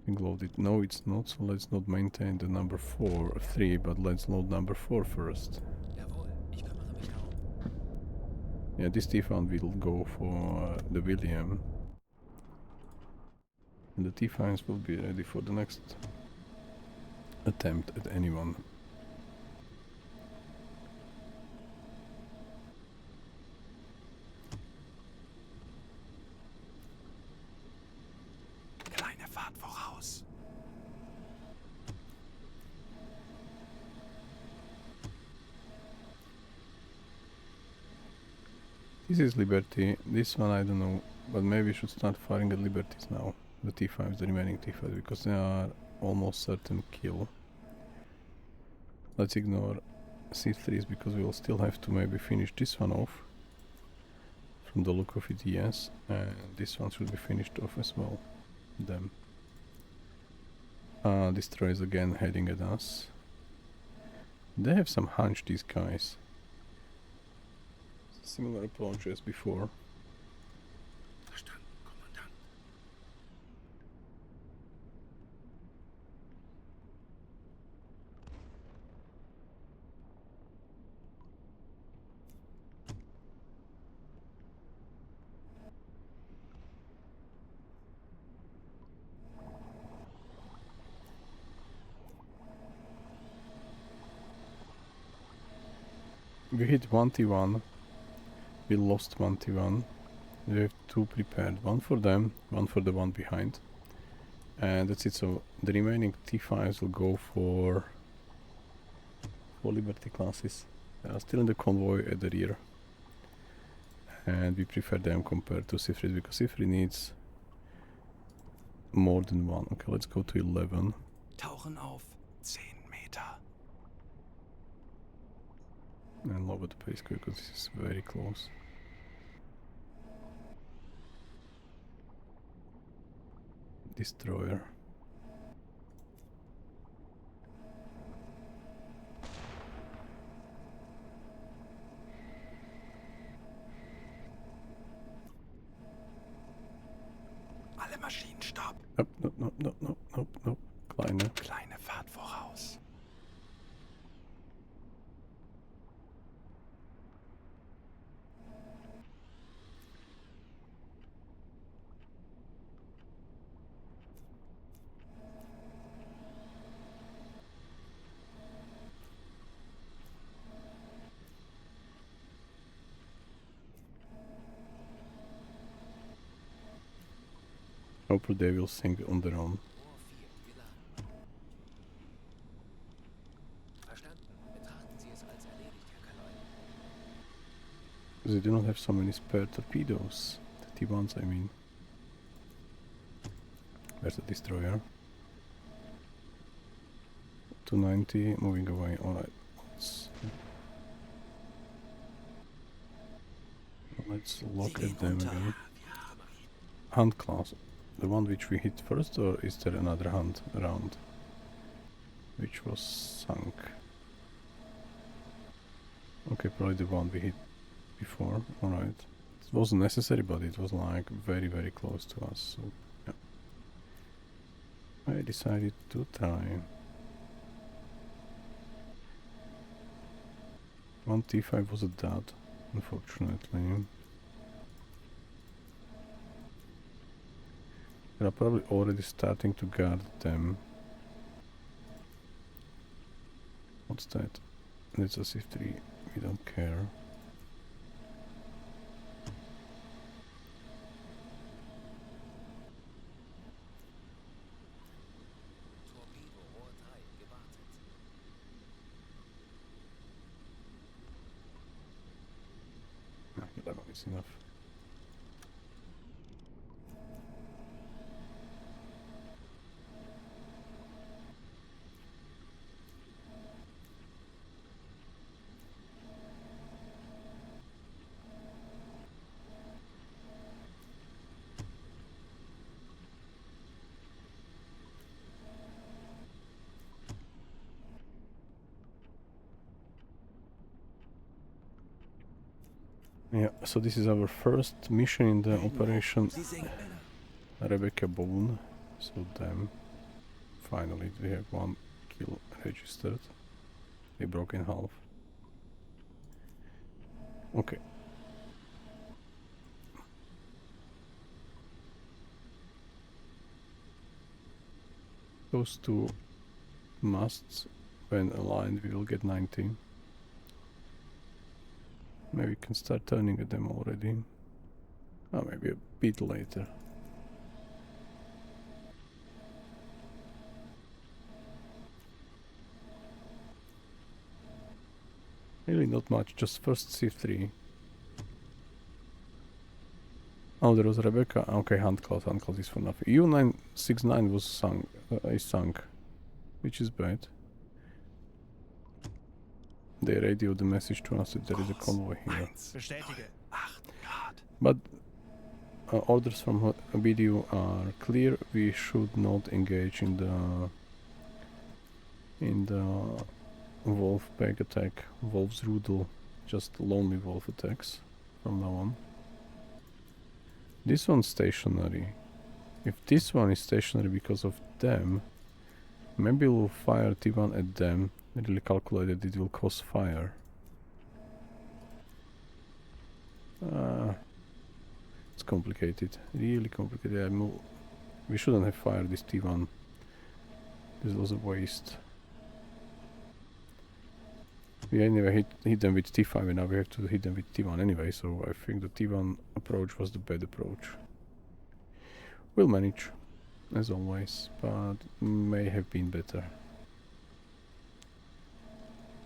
Loaded. No, it's not, so let's not maintain the number 3, but let's load number 4 first. Jawohl, ich kümmere mich darum. Yeah, this T-Found will go for the William. And the T-Finds will be ready for the next attempt at anyone. Kleine Fahrt voraus. This is Liberty. This one I don't know, but maybe we should start firing at Liberties now. The T5s, the remaining T5s, because they are almost certain kill. Let's ignore C3s because we will still have to maybe finish this one off. From the look of it, yes, and this one should be finished off as well. Them. Destroyers again heading at us. They have some hunch, these guys. Similar approach as before. Verstanden, Kommandant. We hit 1 T1. We lost 1 T1. We have 2 prepared. One for them, one for the one behind. And that's it. So the remaining T5s will go for Liberty classes. They are still in the convoy at the rear. And we prefer them compared to C3 because C3 needs more than one. Okay, let's go to 11. Tauchen auf 10 Meter. And lower the pace because this is very close. Destroyer. Maschinenstopp. Nope, nope, nope, nope, nope, nope, nope. Kleine. Kleine Fahrt voraus. Hopefully they will sink on their own. Rohr 4 geladen. Verstanden. Betrachten Sie es als erledigt, Herr Kaloi. They do not have so many spare torpedoes. The T1s, I mean. Where's the destroyer? 290, moving away. Alright. Let's look at them again. Hunt class. The one which we hit first, or is there another hunt around? Which was sunk. Okay, probably the one we hit before. Alright. It wasn't necessary, but it was like very, very close to us. So, yeah. I decided to try. One T5 was a dud, unfortunately. They are probably already starting to guard them. What's that? It's a C3. We don't care. Torpedo Rohr 3 gewartet. No, 11 is enough. Yeah, so this is our first mission in the operation Sie sinken. Rebecca Bone. So damn. Finally we have one kill registered. They broke in half. Okay. Those two masts, when aligned, we will get 19. Maybe we can start turning at them already. Oh, maybe a bit later. Really not much, just first C3. Oh, there was Rebecca. Okay, hand class is for nothing. U969 was sunk, which is bad. They radioed the message to us that there is a convoy here. Bestätige. 8 Grad. But orders from BDU are clear. We should not engage in the wolf pack attack, Wolfsrudel, just lonely wolf attacks from now on. This one's stationary. If this one is stationary because of them, maybe we'll fire T1 at them. Really calculated it will cause fire. It's complicated, really complicated. We shouldn't have fired this T1. This was a waste. We anyway hit them with T5 and now we have to hit them with T1 anyway, so I think the T1 approach was the bad approach. We'll manage, as always, but may have been better.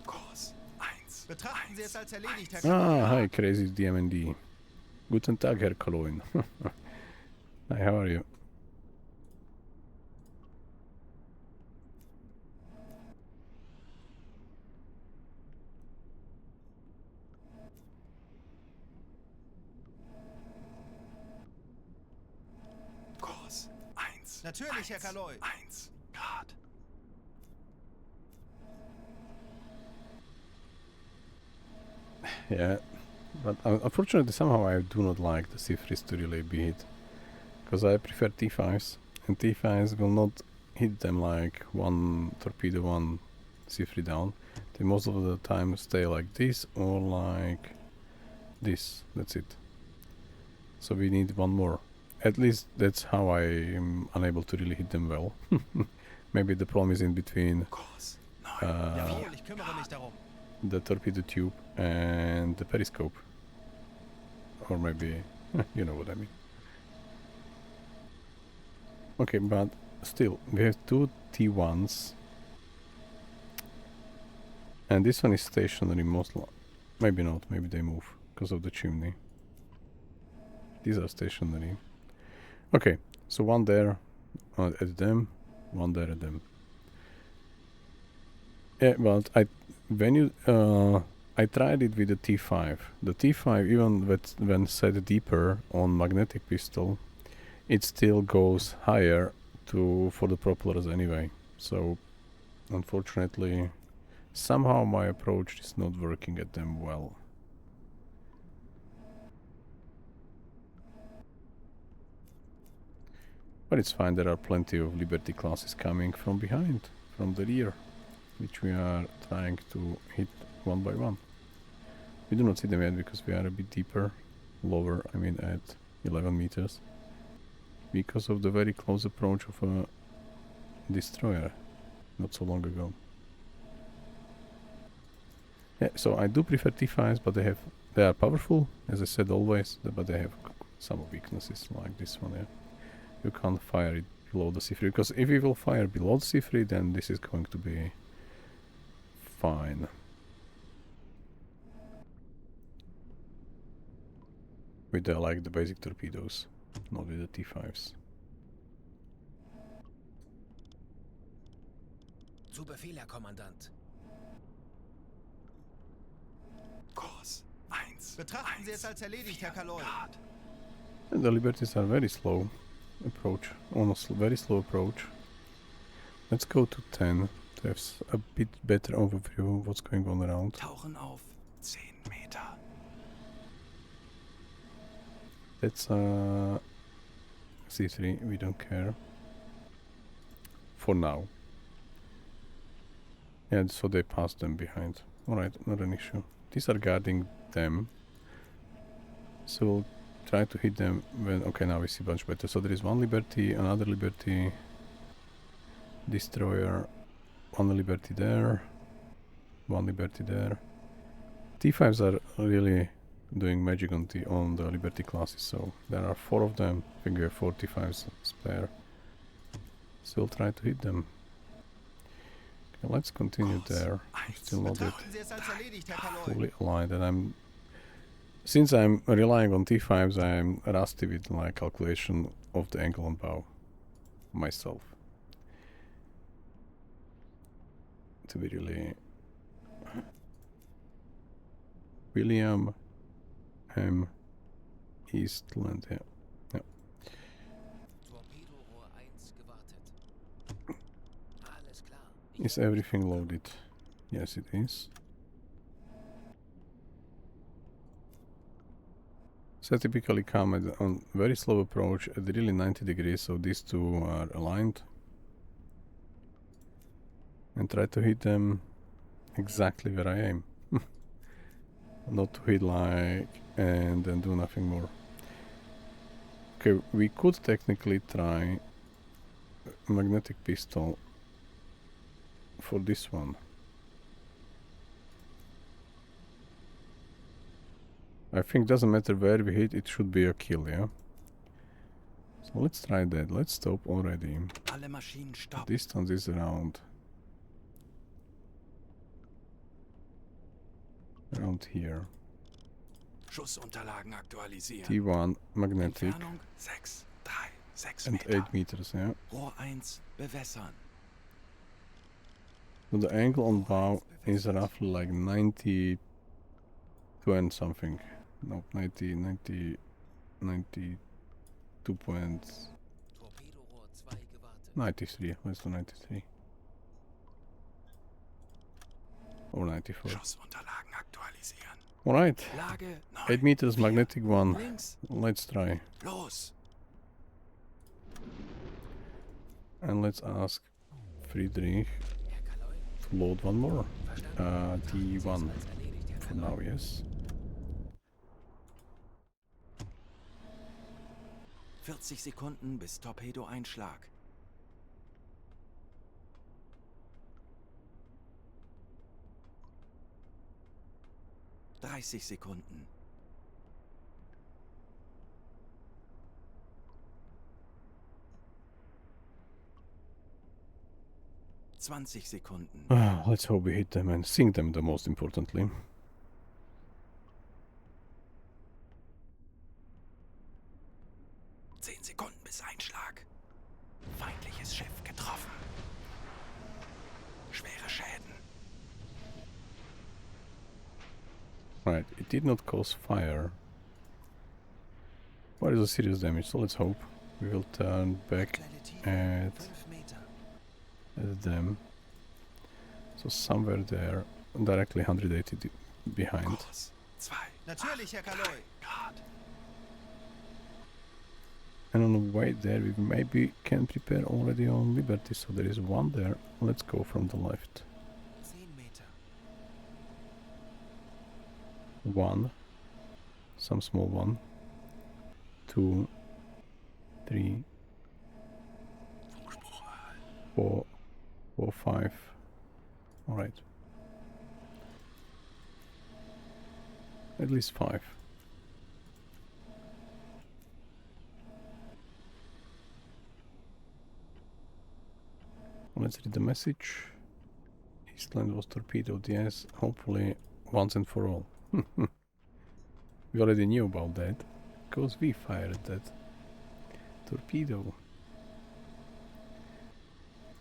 Kurs 1. Betrachten Sie es als erledigt, Herr Ah, hi, crazy DMND. Guten Tag, Herr Kaloin. Hi, how are you? Kurs 1. Natürlich, Herr Kaloi. 1 Grad. Yeah, but unfortunately somehow I do not like the C3s to really be hit. Because I prefer T5s, and T5s will not hit them like one torpedo, one C3 down. They most of the time stay like this or like this. That's it. So we need one more. At least that's how I am unable to really hit them well. Maybe the problem is in between Kurs Jawohl, ich kümmere mich darum. the torpedo tube and the periscope. Or maybe, you know what I mean. Okay, but still, we have two T1s. And this one is stationary mostly. Maybe not, maybe they move because of the chimney. These are stationary. Okay, so one there at them, one there at them. Yeah, but I tried it with the T5. The T5, even when set deeper on magnetic pistol, it still goes higher for the propellers anyway. So, unfortunately, somehow my approach is not working at them well. But it's fine, there are plenty of Liberty classes coming from behind, from the rear, which we are trying to hit one by one. We do not see them yet because we are a bit deeper, lower, I mean at 11 meters, because of the very close approach of a destroyer not so long ago. Yeah, so I do prefer T5s, but they are powerful, as I said always, but they have some weaknesses like this one. Yeah, you can't fire it below the C3, because if you will fire below the C3, then this is going to be fine. With like the basic torpedoes, not with the T5s. Zu Befehl, Herr Kommandant. Kurs 1. Betrachten Sie es als erledigt, Herr Kaloy. And the Liberties are very slow approach, almost very slow approach. Let's go to 10 to have a bit better overview of what's going on around. Tauchen auf 10 Meter. That's C3, we don't care. For now. Yeah, so they passed them behind. Alright, not an issue. These are guarding them. So we'll try to hit them when... Okay, now we see much better. So there is one Liberty, another Liberty, destroyer, one Liberty there, one Liberty there. T5s are really doing magic on the Liberty classes, so there are 4 of them. I think we have 4 T5s spare. So we'll try to hit them. Okay, let's continue there. I'm still not yet Betrachten Sie es als erledigt, Herr Kaloy. fully aligned, and since I'm relying on T5s, I'm rusty with my calculation of the angle on bow myself. To be really... William M. Eastland, yeah. Torpedorohr 1 gewartet. Alles klar. Is everything loaded? Yes, it is. So I typically come on very slow approach at really 90 degrees, so these two are aligned. And try to hit them exactly where I aim. Not to hit like and then do nothing more. Okay, we could technically try magnetic pistol for this one. I think doesn't matter where we hit, it should be a kill, yeah? So let's try that. Let's stop already. Alle Maschinen stoppen. Distance is around here. Schussunterlagen aktualisieren. T1 magnetic Entfernung 6, 3, 6 and Meter. 8 meters, yeah? Rohr 1 bewässern. So the angle on bow is roughly like 92 and something. No, 92 points. Torpedorohr 2 gewartet. 93, let's do 93. Or 94. Schussunterlagen aktualisieren. Alright, Lage 9. 8 meters magnetic one. Links. Let's try. Los. And let's ask Friedrich Herr Kaloi, to load one more. verstanden. D1 Betrachten Sie es als erledigt, Herr for Kaloi. now, yes. 40 Sekunden bis Torpedo-Einschlag. Sekunden. 20 Sekunden. Let's hope we hit them and sink them, the most importantly. Sekunden bis Einschlag. Feindliches Schiff getroffen. Schwere Schäden. Right, it did not cause fire. What is a serious damage, so let's hope. We will turn back at them. So somewhere there, directly 180 behind. Kurs 2. Natürlich, Herr Kaloi. Grad. And on the way there, we maybe can prepare already on Liberty. So there is one there. Let's go from the left. 10 Meter. One. Some small one. 2, 3, 4, 5. Alright. At least 5. Let's read the message. Eastland was torpedoed, yes, hopefully once and for all. We already knew about that, because we fired that torpedo.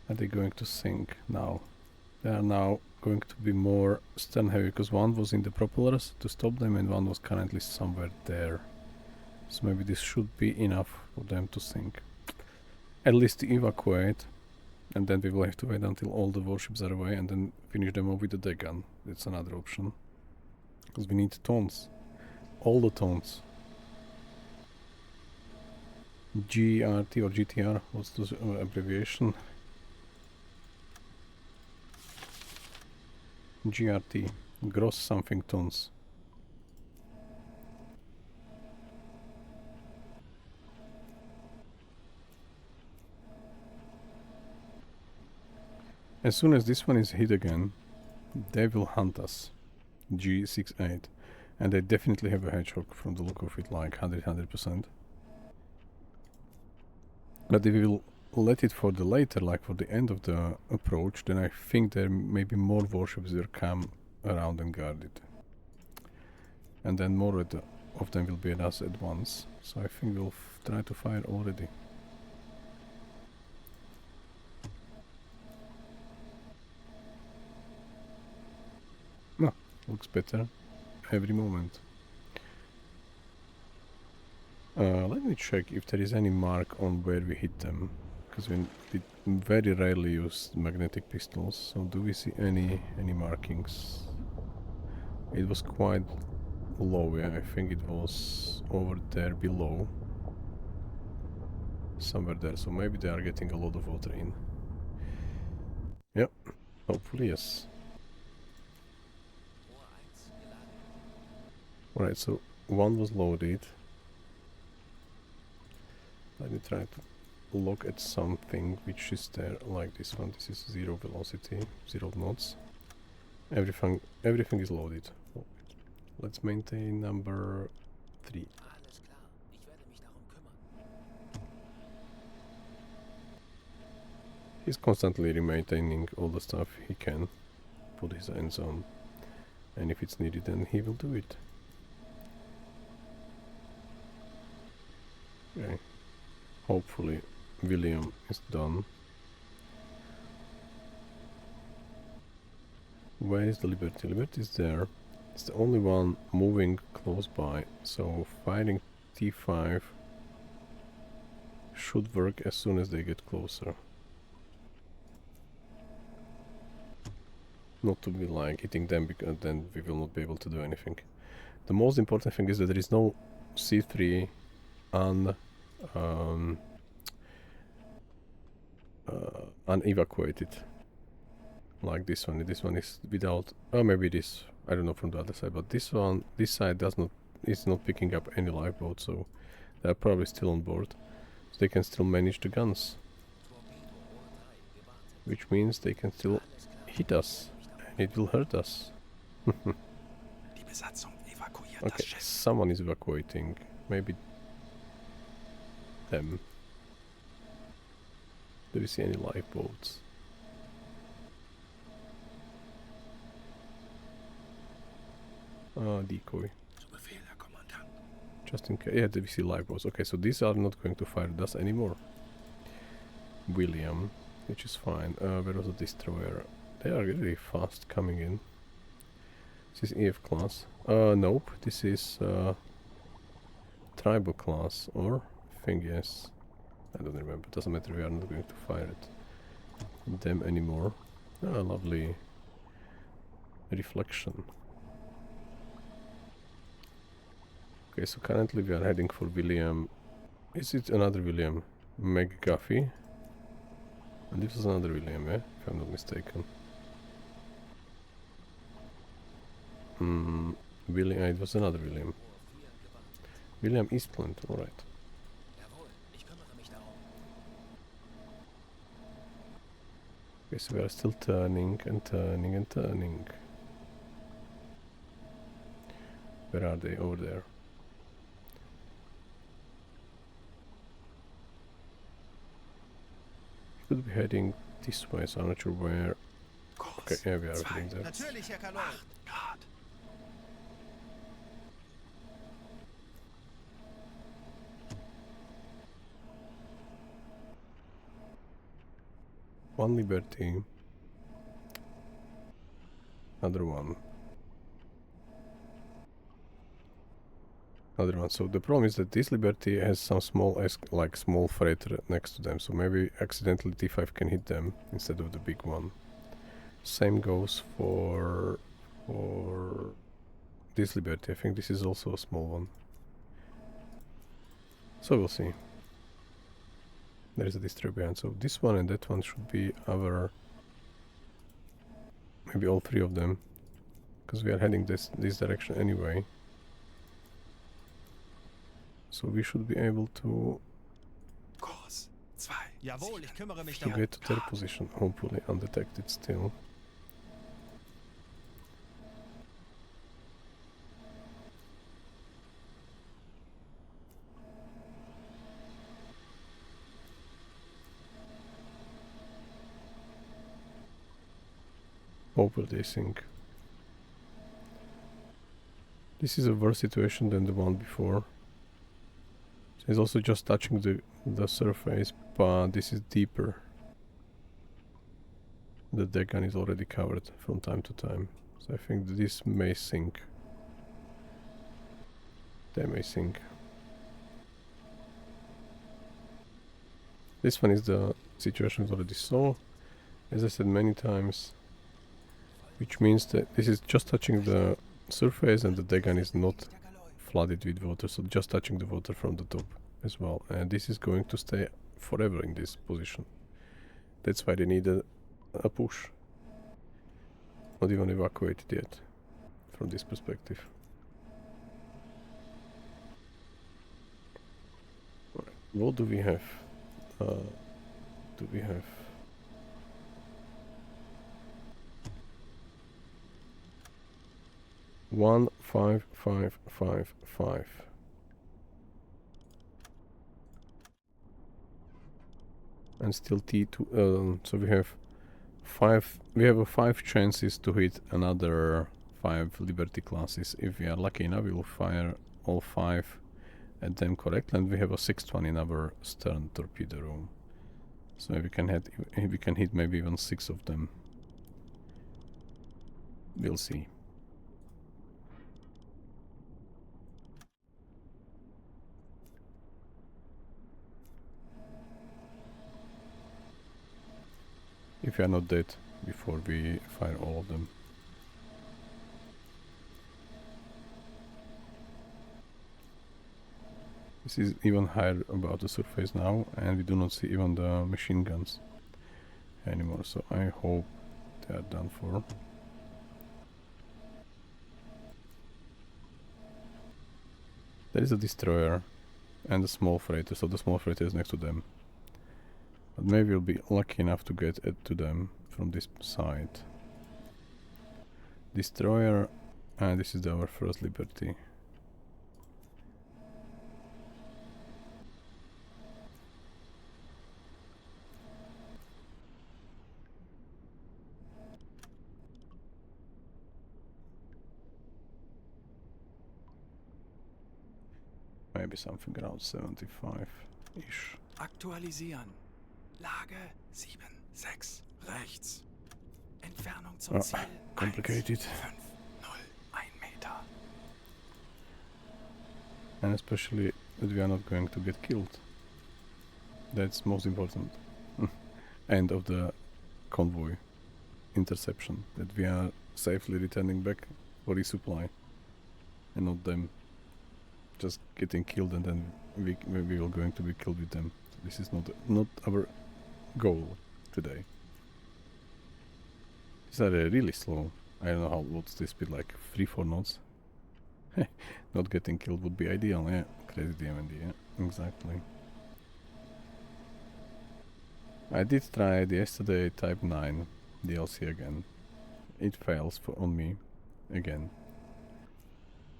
Are they going to sink now? They are now going to be more stern heavy, because one was in the propellers to stop them and one was currently somewhere there. So maybe this should be enough for them to sink. At least to evacuate. And then we will have to wait until all the warships are away and then finish them off with the deck gun. That's another option. Because we need tons. All the tons. GRT or GTR, what's the abbreviation? GRT, gross something tons. As soon as this one is hit again, they will hunt us. G68. And they definitely have a hedgehog from the look of it, like 100%. But if we will let it for the later, like for the end of the approach, then I think there may be more warships will come around and guard it. And then more of them will be at us at once. So I think we'll try to fire already. No, looks better every moment. Let me check if there is any mark on where we hit them, because we very rarely use magnetic pistols. So do we see any markings? It was quite low, yeah. I think it was over there below, somewhere there. So maybe they are getting a lot of water in. Yep, hopefully yes. Alright, so one was loaded. Let me try to look at something which is there, like this one. This is 0 velocity, 0 knots. Everything is loaded. Let's maintain number 3. Alles klar. Ich werde mich darum kümmern. He's constantly maintaining all the stuff he can put his hands on. And if it's needed, then he will do it. Okay. Hopefully William is done. Where is the Liberty? Liberty is there. It's the only one moving close by, so firing T5 should work as soon as they get closer. Not to be like hitting them, because then we will not be able to do anything. The most important thing is that there is no C3 unevacuated. Like this one. This one is without. Oh, maybe this. I don't know from the other side, but this one, this side is not picking up any lifeboats, so they're probably still on board. So they can still manage the guns, which means they can still hit us, and it will hurt us. Die Besatzung evakuiert das Okay, Schiff. someone is evacuating. Maybe them. Do you see any lifeboats? Decoy. Zu Befehl, Herr Kommandant. Just in case. Yeah, we see lifeboats. Okay, so these are not going to fire at us anymore. William, which is fine. Where was the destroyer? They are really fast coming in. This is EF class. Nope. This is tribal class, or I think yes. I don't remember. Doesn't matter. We are not going to fire at them anymore. Ah, lovely reflection. Okay, so currently we are heading for William. Is it another William? McGuffey? And this is another William, yeah? If I'm not mistaken. William, it was another William. William Eastland, alright. Jawohl, ich kümmere mich darum. Okay, so we are still turning and turning and turning. Where are they? Over there. We could be heading this way, so I'm not sure where. Okay, Kurs yeah, we are 2, heading there. Natürlich, Herr Kalon. 8 Grad. One Liberty. Another one. Another one. So the problem is that this Liberty has some small, like small freighter next to them. So maybe accidentally T5 can hit them instead of the big one. Same goes for this Liberty. I think this is also a small one. So we'll see. There is a destroyer behind. So this one and that one should be our. Maybe all three of them, because we are heading this direction anyway. So we should be able to Kurs 2. Jawohl, ich kümmere mich to darum. get to their position, hopefully undetected still. Hopefully they sink. This is a worse situation than the one before. It's also just touching the surface, but this is deeper. The deck gun is already covered from time to time. So I think this may sink. They may sink. This one is the situation we already saw. As I said many times. Which means that this is just touching the surface and the deck gun is not flooded with water, so just touching the water from the top as well. And this is going to stay forever in this position. That's why they need a push. Not even evacuated yet, from this perspective. Alright, what do we have? Do we have? One 5 5 5 5. And still T2. So we have 5. We have 5 chances to hit another 5 Liberty classes. If we are lucky enough, we will fire all 5 at them correctly, and we have a 6th one in our stern torpedo room. So we can hit maybe even 6 of them. We'll see. If we are not dead before we fire all of them. This is even higher above the surface now, and we do not see even the machine guns. anymore, so I hope they are done for. There is a destroyer and a small freighter, so the small freighter is next to them. But maybe we'll be lucky enough to get it to them from this side. Destroyer, and this is our first Liberty. Maybe something around 75-ish. Aktualisieren. Lage 7, 6, rechts. Entfernung zum Ah, Ziel 1, complicated. 5, 0, 1 Meter. And especially that we are not going to get killed. That's most important. End of the convoy interception. That we are safely returning back for resupply. And not them just getting killed and then we will going to be killed with them. So this is not our goal today. These are really slow. I don't know how what's this speed, like 3-4 knots. Not getting killed would be ideal, yeah. Crazy DMD, yeah, exactly. I did try it yesterday, Type 9 DLC again. It fails on me again.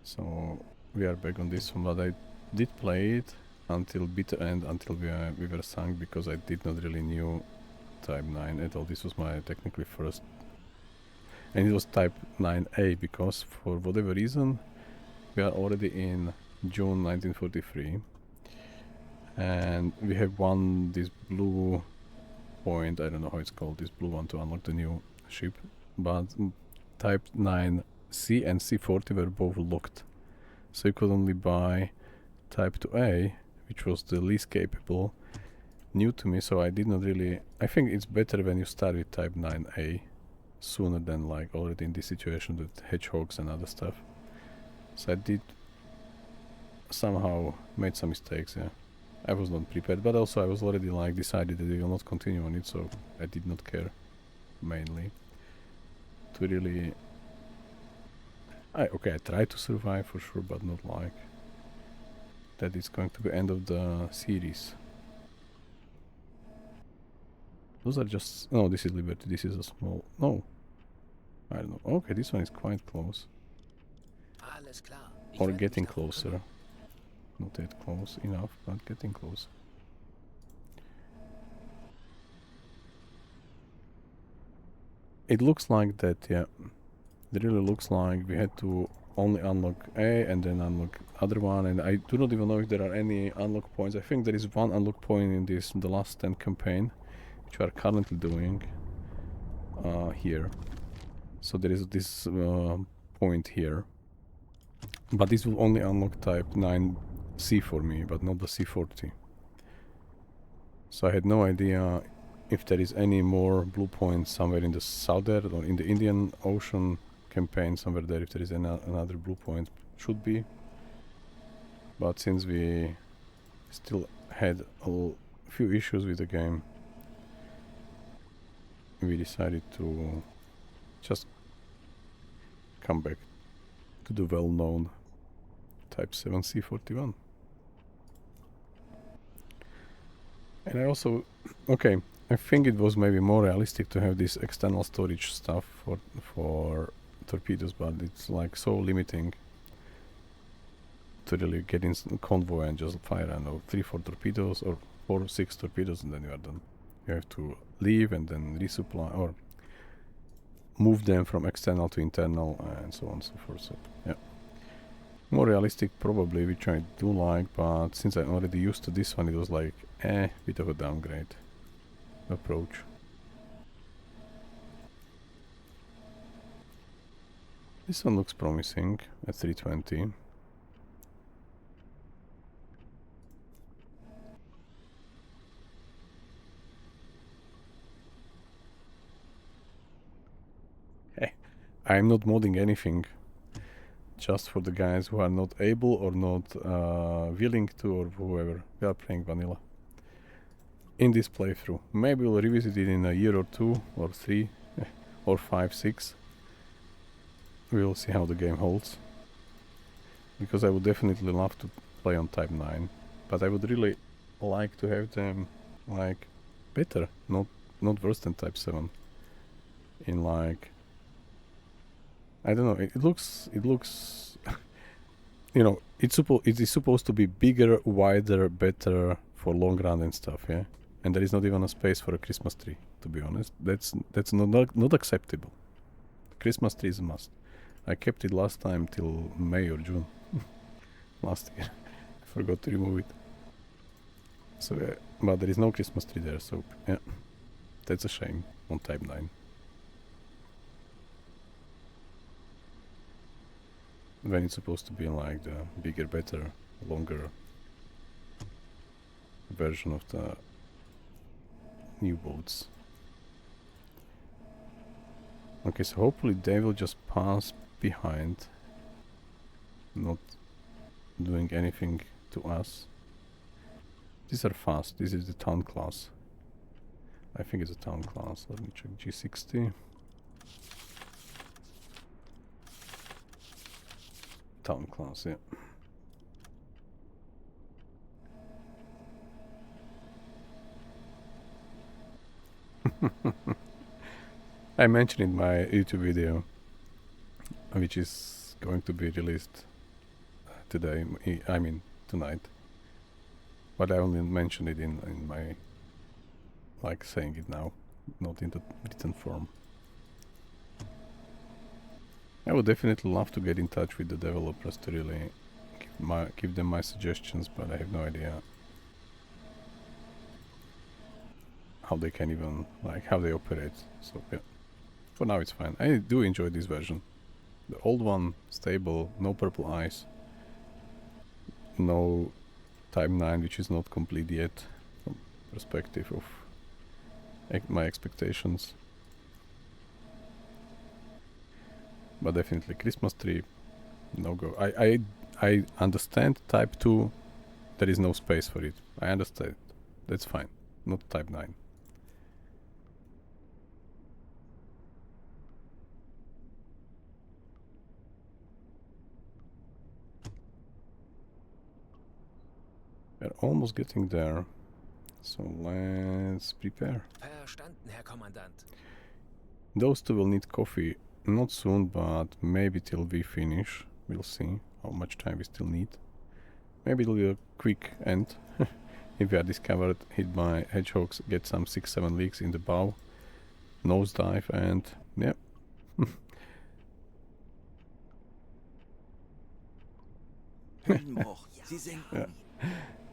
So we are back on this one, but I did play it until bitter end, until we were sunk, because I did not really knew Type 9 at all. This was my technically first, and it was Type 9A, because for whatever reason we are already in June 1943 and we have won this blue point, I don't know how it's called, this blue one to unlock the new ship, but Type 9C and C40 were both locked. So you could only buy Type 2A, which was the least capable, new to me, so I did not really... I think it's better when you start with Type 9A sooner than like already in this situation with hedgehogs and other stuff. So I did somehow made some mistakes, yeah. I was not prepared, but also I was already like decided that we will not continue on it, so I did not care mainly to really... I tried to survive for sure, but not like that it's going to be end of the series. Those are just... No, this is Liberty, this is a small... No. I don't know. Okay, this one is quite close. Alles klar. Ich Or werde mich getting darum closer. kümmern. Not that close enough, but getting close. It looks like that, yeah. It really looks like we had to only unlock A and then unlock other one, and I do not even know if there are any unlock points. I think there is one unlock point in the last stand campaign, which we are currently doing here. So there is this point here, but this will only unlock Type 9C for me, but not the C40. So I had no idea if there is any more blue points somewhere in the southern or in the Indian Ocean campaign, somewhere there, if there is another blue point. Should be, but since we still had a few issues with the game, we decided to just come back to the well-known Type 7C41. And I also... okay, I think it was maybe more realistic to have this external storage stuff for torpedoes, but it's like so limiting to really get in convoy and just fire, I don't know, 3-4 torpedoes or 4-6 torpedoes and then you are done. You have to leave and then resupply or move them from external to internal and so on and so forth. So yeah, more realistic probably, which I do like, but since I'm already used to this one, it was like bit of a downgrade approach. This one looks promising at 320. Hey, I'm not modding anything. Just for the guys who are not able or not willing to, or whoever. We are playing vanilla. in this playthrough. Maybe we'll revisit it in a year or 2 or 3 or 5, 6. We'll see how the game holds. Because I would definitely love to play on Type 9, but I would really like to have them like better, not worse than Type 7. In like, I don't know, it looks you know, it is supposed to be bigger, wider, better for long run and stuff, yeah. And there is not even a space for a Christmas tree, to be honest. That's not acceptable. Christmas tree is a must. I kept it last time till May or June last year. I forgot to remove it. So yeah, but there is no Christmas tree there, so yeah, that's a shame on Type 9. When it's supposed to be like the bigger, better, longer version of the new boats. Okay, so hopefully they will just pass behind, not doing anything to us. These are fast. This is the town class. I think it's a town class. Let me check. G60. Town class, yeah. I mentioned in my YouTube video, which is going to be released today, I mean tonight. But I only mentioned it in my, like, saying it now, not in the written form. I would definitely love to get in touch with the developers to really give them my suggestions, but I have no idea how they can even, like, how they operate. So yeah, for now it's fine. I do enjoy this version. The old one, stable, no purple eyes, no Type 9, which is not complete yet from perspective of my expectations. But definitely Christmas tree, no go. I understand Type 2, there is no space for it. I understand. That's fine. Not Type 9. We're almost getting there. So let's prepare. Verstanden, Herr Kommandant. Those two will need coffee. Not soon, but maybe till we finish. We'll see how much time we still need. Maybe it'll be a quick end. If we are discovered, hit by hedgehogs, get some 6-7 leaks in the bow, nosedive, and yeah. Hüllenbruch. Sie senken Yeah. ihn.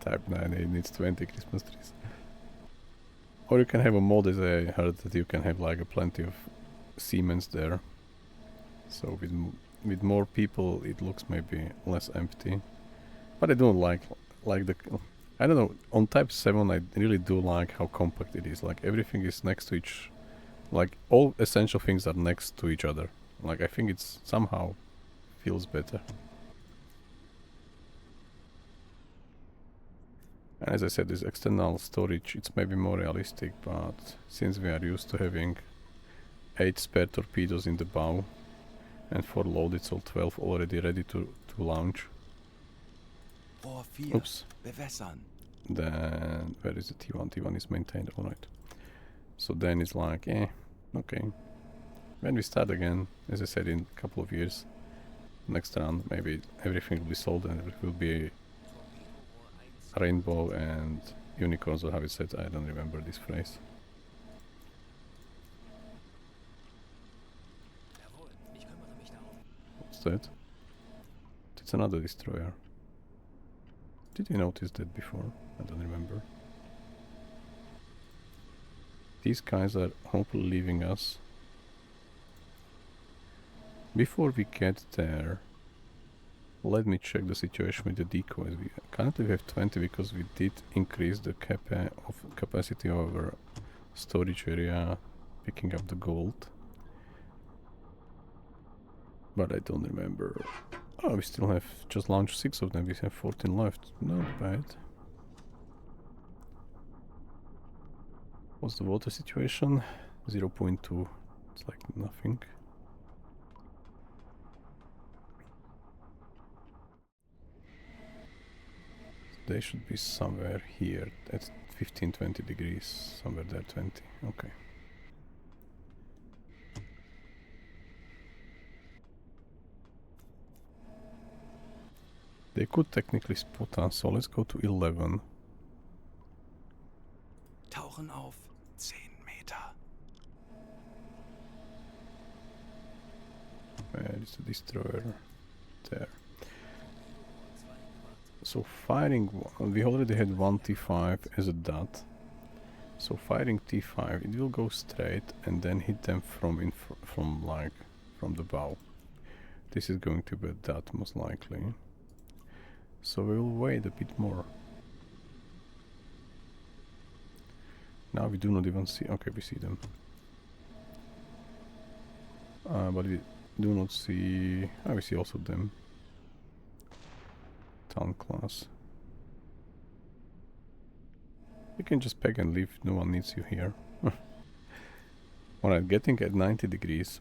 Type 9, it needs 20 Christmas trees. Or you can have a mod, as I heard that you can have like a plenty of Siemens there. So with more people it looks maybe less empty. But I don't like the, I don't know, on Type 7 I really do like how compact it is. Like everything is next to each, like all essential things are next to each other. Like I think it's somehow feels better. And as I said, this external storage, it's maybe more realistic, but since we are used to having 8 spare torpedoes in the bow, and for loaded, so 12 already ready to launch. Rohr 4. Oops. Bewässern. Then, where is the T1? T1 is maintained, alright. So then it's like, okay. When we start again, as I said, in a couple of years, next round, maybe everything will be sold and it will be rainbow and unicorns, or how it said, I don't remember this phrase. Jawohl, ich kümmere mich darum. What's that? It's another destroyer. Did you notice that before? I don't remember. These guys are hopefully leaving us. Before we get there, let me check the situation with the decoys. Currently we have 20 because we did increase the capacity of our storage area, picking up the gold. But I don't remember. Oh, we still have just launched 6 of them. We have 14 left. Not bad. What's the water situation? 0.2. It's like nothing. They should be somewhere here at 15-20 degrees. Somewhere there, 20. Okay. They could technically spot us, so let's go to 11. Tauchen auf 10 Meter. Where is the destroyer? There. So firing, we already had one T5 as a dot. So firing T5, it will go straight and then hit them from from the bow. This is going to be a dot most likely. So we will wait a bit more. Now we do not even see. Okay, we see them. But we do not see. Oh, we see also them. Town class. You can just pack and leave. No one needs you here. Alright, getting at 90 degrees.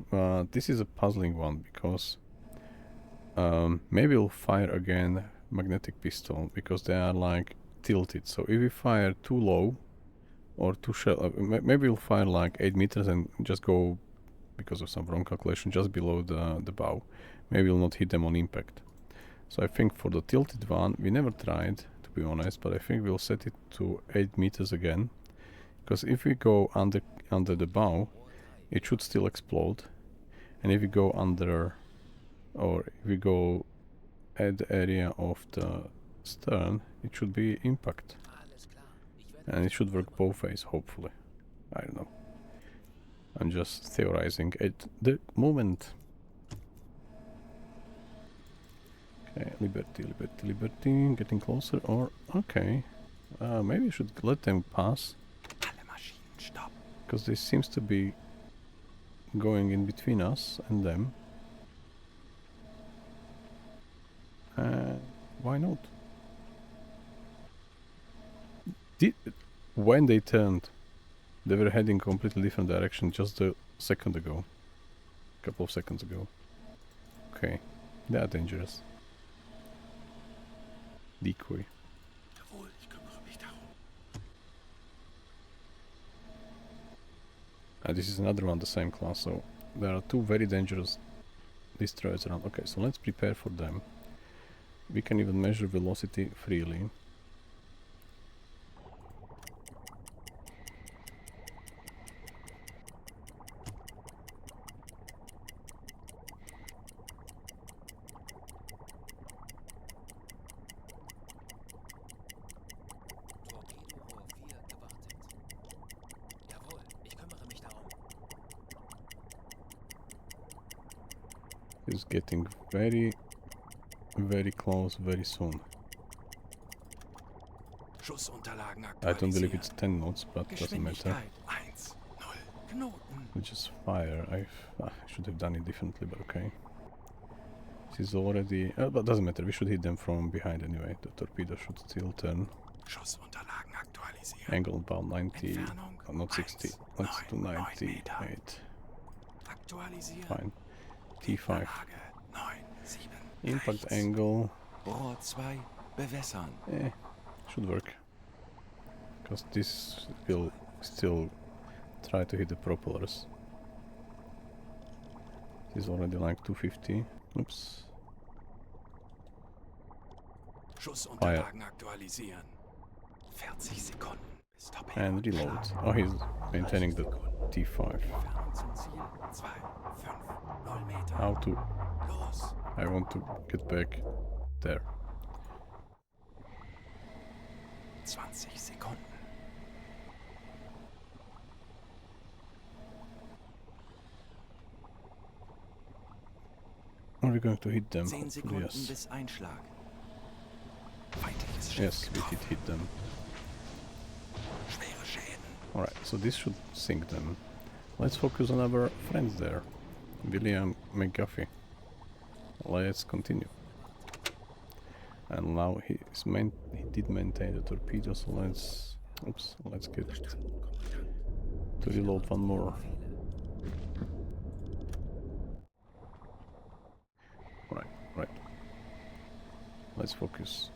This is a puzzling one because maybe we'll fire again magnetic pistol because they are like tilted. So if we fire too low or too shallow, maybe we'll fire like 8 meters and just go, because of some wrong calculation, just below the bow. Maybe we'll not hit them on impact. So I think for the tilted one, we never tried, to be honest, but I think we'll set it to 8 meters again. Because if we go under the bow, it should still explode. And if we go under, or if we go at the area of the stern, it should be impact. And it should work both ways, hopefully. I don't know. I'm just theorizing at the moment. Okay, Liberty, Liberty, Liberty, getting closer, or, okay. Maybe I should let them pass. Because this seems to be going in between us and them. Why not? When they turned, they were heading completely different direction just a second ago. Couple of seconds ago. Okay, they are dangerous. Decoy. This is another one, the same class, so there are two very dangerous destroyers around. Okay, so let's prepare for them. We can even measure velocity freely. It's getting very, very close very soon. I don't believe it's 10 knots, but doesn't matter. We just fire. I should have done it differently, but okay. This is already... but doesn't matter, we should hit them from behind anyway. The torpedo should still turn. Angle about 90, not 60. Let's do 98. Fine. T5. Impact angle. Should work. Because this will still try to hit the propellers. This is already like 250. Oops. Fire. And reload. Oh, he's maintaining the T5. How to... I want to get back there. 20 Sekunden. Are we going to hit them? 10 Sekunden Yes. bis Einschlag. Yes, we did hit them. Schwere Schäden. Alright, so this should sink them. Let's focus on our friends there. William McGuffey. Let's continue. And now he did maintain the torpedo, so let's... Oops, let's get To reload one more. Right. Let's focus.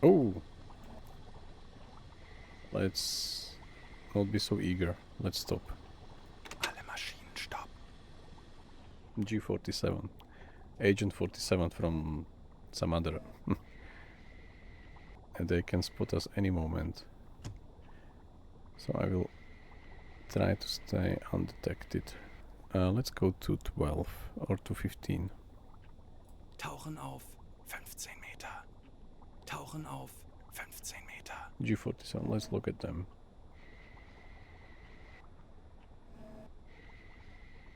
Oh! Let's not be so eager. Let's stop. Alle Maschinen stopp. G47. Agent 47 from some other. And they can spot us any moment. So I will try to stay undetected. Let's go to 12 or to 15. Tauchen auf 15 Meter. Tauchen auf 15 Meter. G47, let's look at them.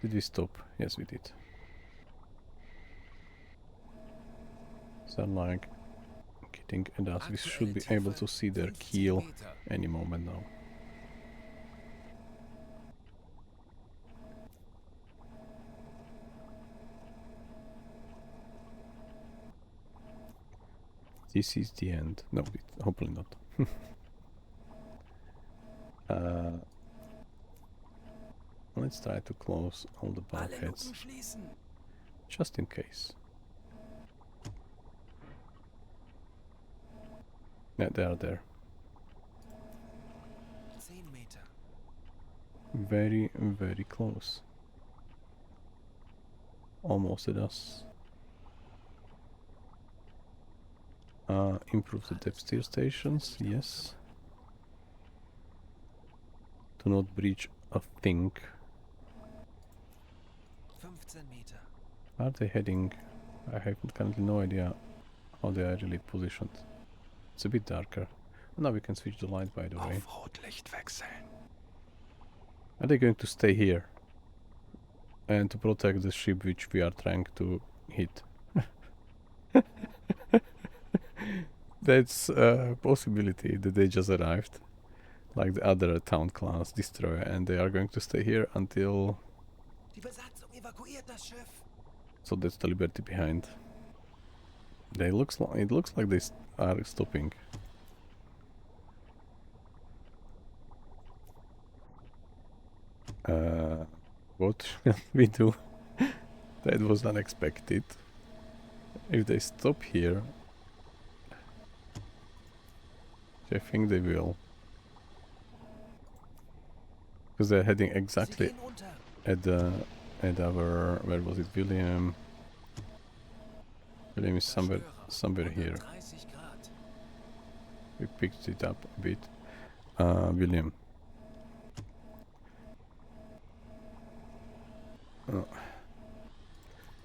Did we stop? Yes, we did. So like getting at us. We should be able to see their keel any moment now. This is the end. No, hopefully not. Let's try to close all the Alle bulkheads, Luken schließen. just in case. Yeah, they are there. 10 Meter. Very, very close. Almost at us. Improve the depth steer stations, yes. Do not breach a thing. 15 Meter. Are they heading? I have currently no idea how they are really positioned. It's a bit darker. Now we can switch the light, by the way. Auf Rotlicht wechseln. Are they going to stay here? And to protect the ship which we are trying to hit? That's a possibility that they just arrived. Like the other town class destroyer, and they are going to stay here until... Die Besatzung evakuiert das Schiff. So that's the Liberty behind. It looks like they are stopping. What shall we do? That was unexpected. If they stop here, I think they will. Because they're heading Sie exactly gehen unter. at our, where was it, William? William is somewhere here. 30 Grad. We picked it up a bit. William.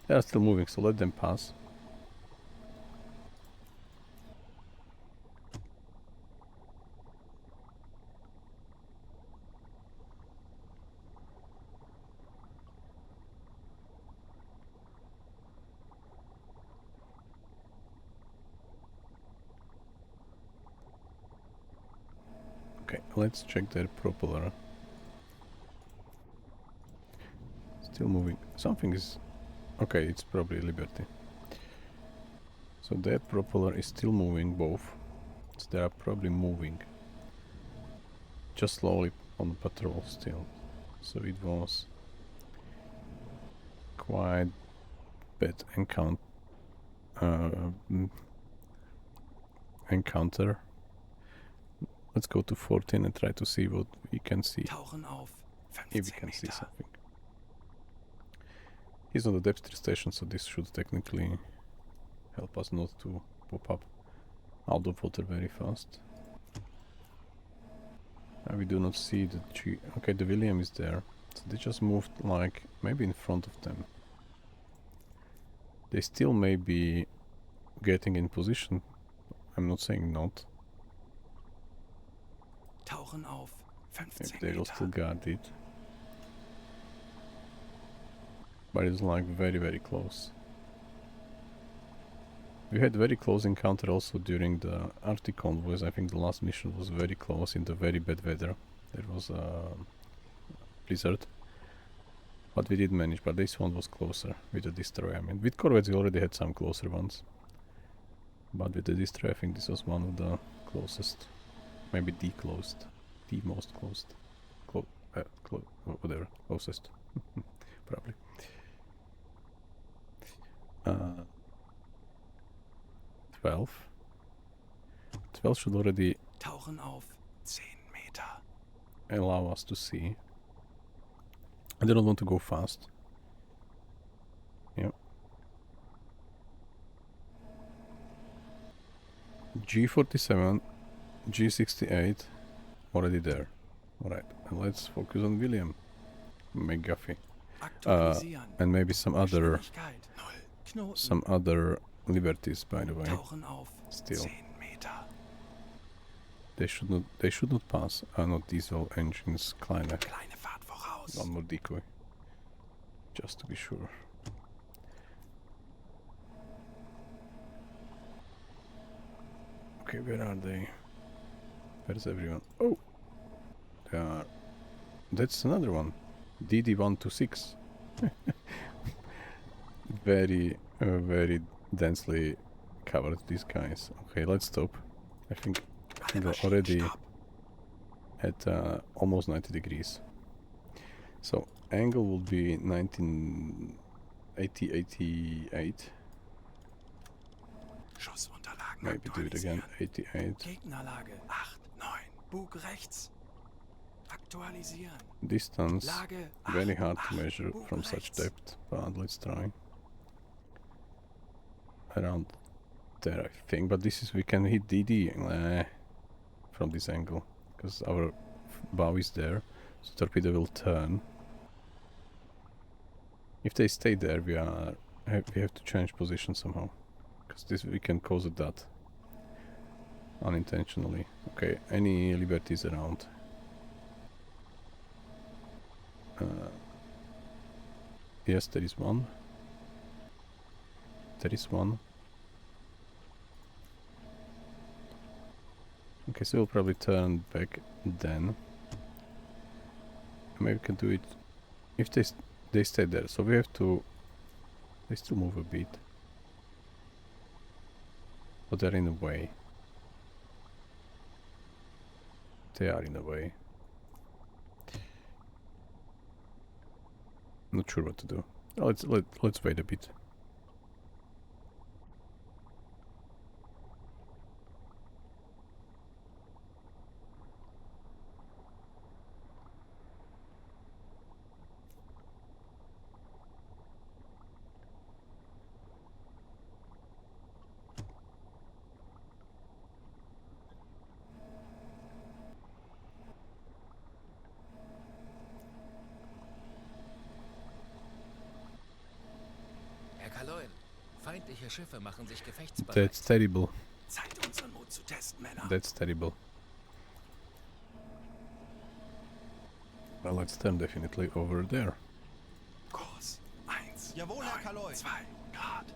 They are still moving, so let them pass. Okay, let's check their propeller. Still moving. Something is... Okay, it's probably Liberty. So their propeller is still moving, both. So they are probably moving. Just slowly on patrol still. So it was quite bad encounter. Let's go to 14 and try to see what we can see. Tauchen auf If we 15 can see Meter. something. He's on the depth steer station, so this should technically help us not to pop up out of water very fast. We do not see the G. Okay, the William is there. So they just moved like maybe in front of them. They still may be getting in position. I'm not saying not. Tauchen auf 15 Maybe they will still Meter. guard it. But it's like very, very close. We had very close encounter also during the Arctic convoys. I think the last mission was very close in the very bad weather. There was a blizzard. But we did manage, but this one was closer with the destroyer. I mean, with corvettes we already had some closer ones. But with the destroyer I think this was one of the closest. Maybe the most closed. whatever, closest. Probably. 12. 12 should already Tauchen auf 10 Meter. allow us to see. I don't want to go fast. Yep. G47, G68, already there. Alright, and let's focus on William McGuffey. Aktualisieren. And maybe some other Geschwindigkeit 0 Knoten. liberties, by the way. Tauchen auf Still. 10 Meter. They should not pass. Not diesel engines, kleine. Kleine Fahrt voraus. One more decoy. Just to be sure. Okay, where are they? Where's everyone? Oh! They are... That's another one. DD126. Very densely covered, these guys. Okay, let's stop. I think we're already at almost 90 degrees. So, angle will be 88. Schussunterlagen Maybe do it again. aktualisieren. 88. Gegnerlage 8, 9. Bug rechts. Aktualisieren. Distance, Lage very 8, hard to 8. measure Bug from such rechts. depth, but let's try. Around there, I think, but this is, we can hit DD from this angle, because our bow is there, so torpedo will turn. If they stay there, we have to change position somehow, because this we can cause a dot unintentionally. Okay, any liberties around? Yes, there is one. There is one. Okay, so we'll probably turn back then. Maybe we can do it if they stay there. So we have to. They still move a bit, but they're in the way. They are in the way. Not sure what to do. Oh, let's wait a bit. Herr Kaloin, feindliche Schiffe machen sich gefechtsbereit. That's terrible. Zeit, unseren Mut zu testen, Männer. That's terrible. Well, let's turn definitely over there. Kurs 1. Jawohl, Herr Kaloy. 2 Grad.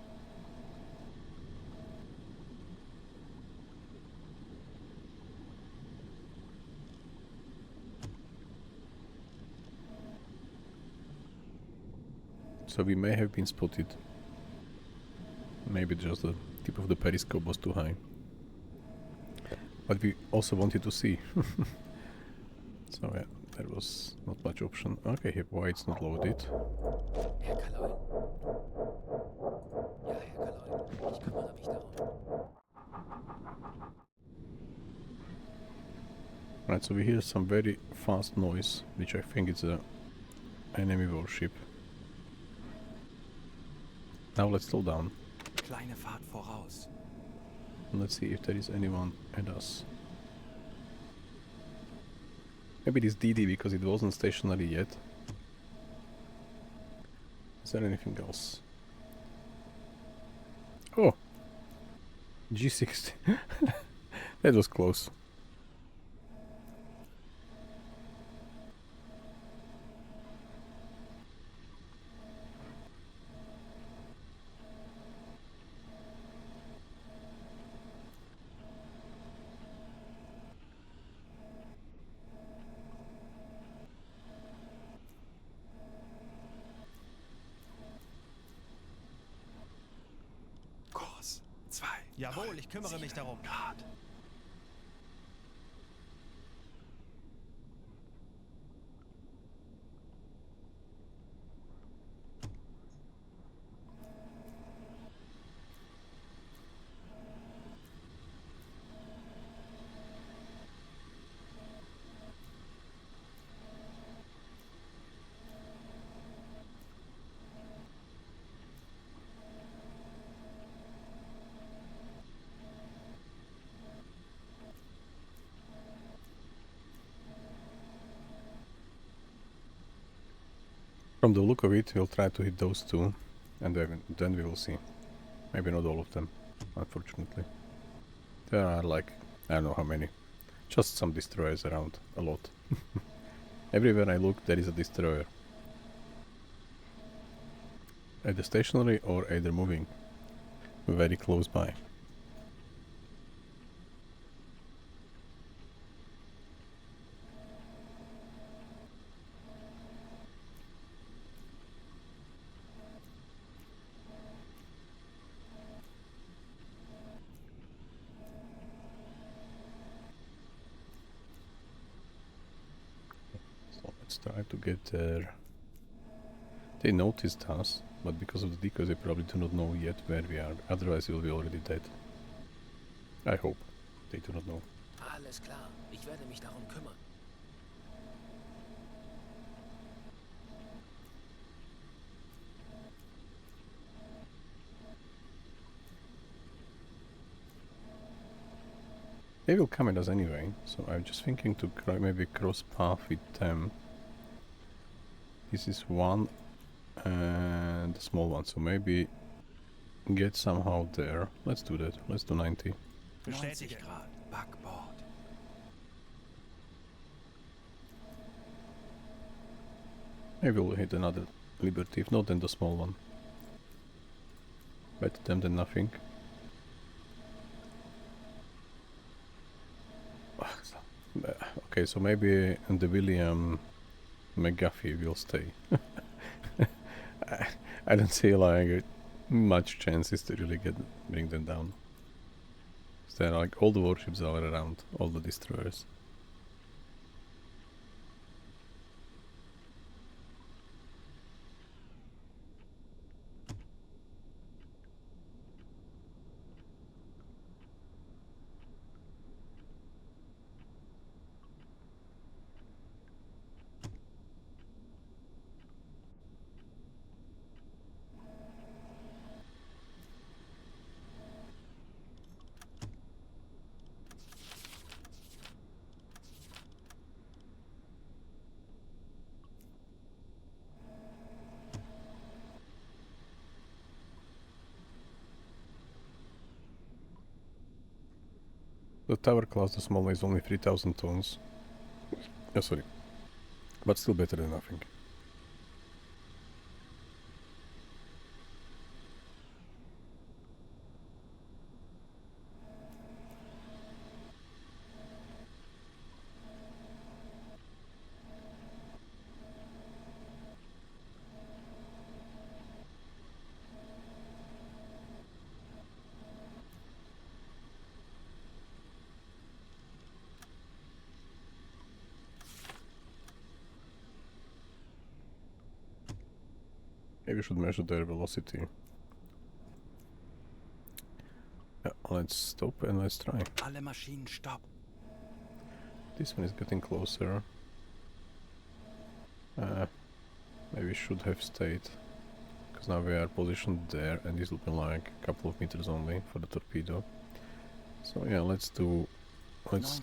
So we may have been spotted. Maybe just the tip of the periscope was too high. But we also wanted to see. So yeah, there was not much option. Okay, here, why it's not loaded? Herr Kaloin. Ja, Herr Kaloin, ich kümmere mich darum. Right, so we hear some very fast noise, which I think is a enemy warship. Now let's slow down. Kleine Fahrt voraus. And let's see if there is anyone at us. Maybe it is DD because it wasn't stationary yet. Is there anything else? Oh! G60. That was close. Kurs 2. Jawohl, ich kümmere mich darum. Grad. from the look of it, we'll try to hit those two, and then we will see. Maybe not all of them, unfortunately. There are like, I don't know how many. Just some destroyers around, a lot. Everywhere I look, there is a destroyer. Either stationary or either moving. Very close by. So let's try to get there. They noticed us, but because of the decoys they probably do not know yet where we are. Otherwise we'll be already dead. I hope. They do not know. Alles klar. Ich werde mich darum kümmern. They will come at us anyway, so I'm just thinking to maybe cross path with them. This is one and a small one, so maybe get somehow there. Let's do that. Let's do 90. 90 Grad, Backbord. Maybe we'll hit another Liberty, if not then the small one. Better them than nothing. Okay, so maybe the William McGuffey will stay. I don't see like much chances to really bring them down. There are like all the warships are around, all the destroyers. The tower class, the small one, is only 3000 tons. Oh, sorry. But still better than nothing. Maybe we should measure their velocity. Yeah, let's stop and let's try. Alle Maschinen stopp. This one is getting closer. Maybe we should have stayed. Because now we are positioned there and this will be like a couple of meters only for the torpedo. So yeah, let's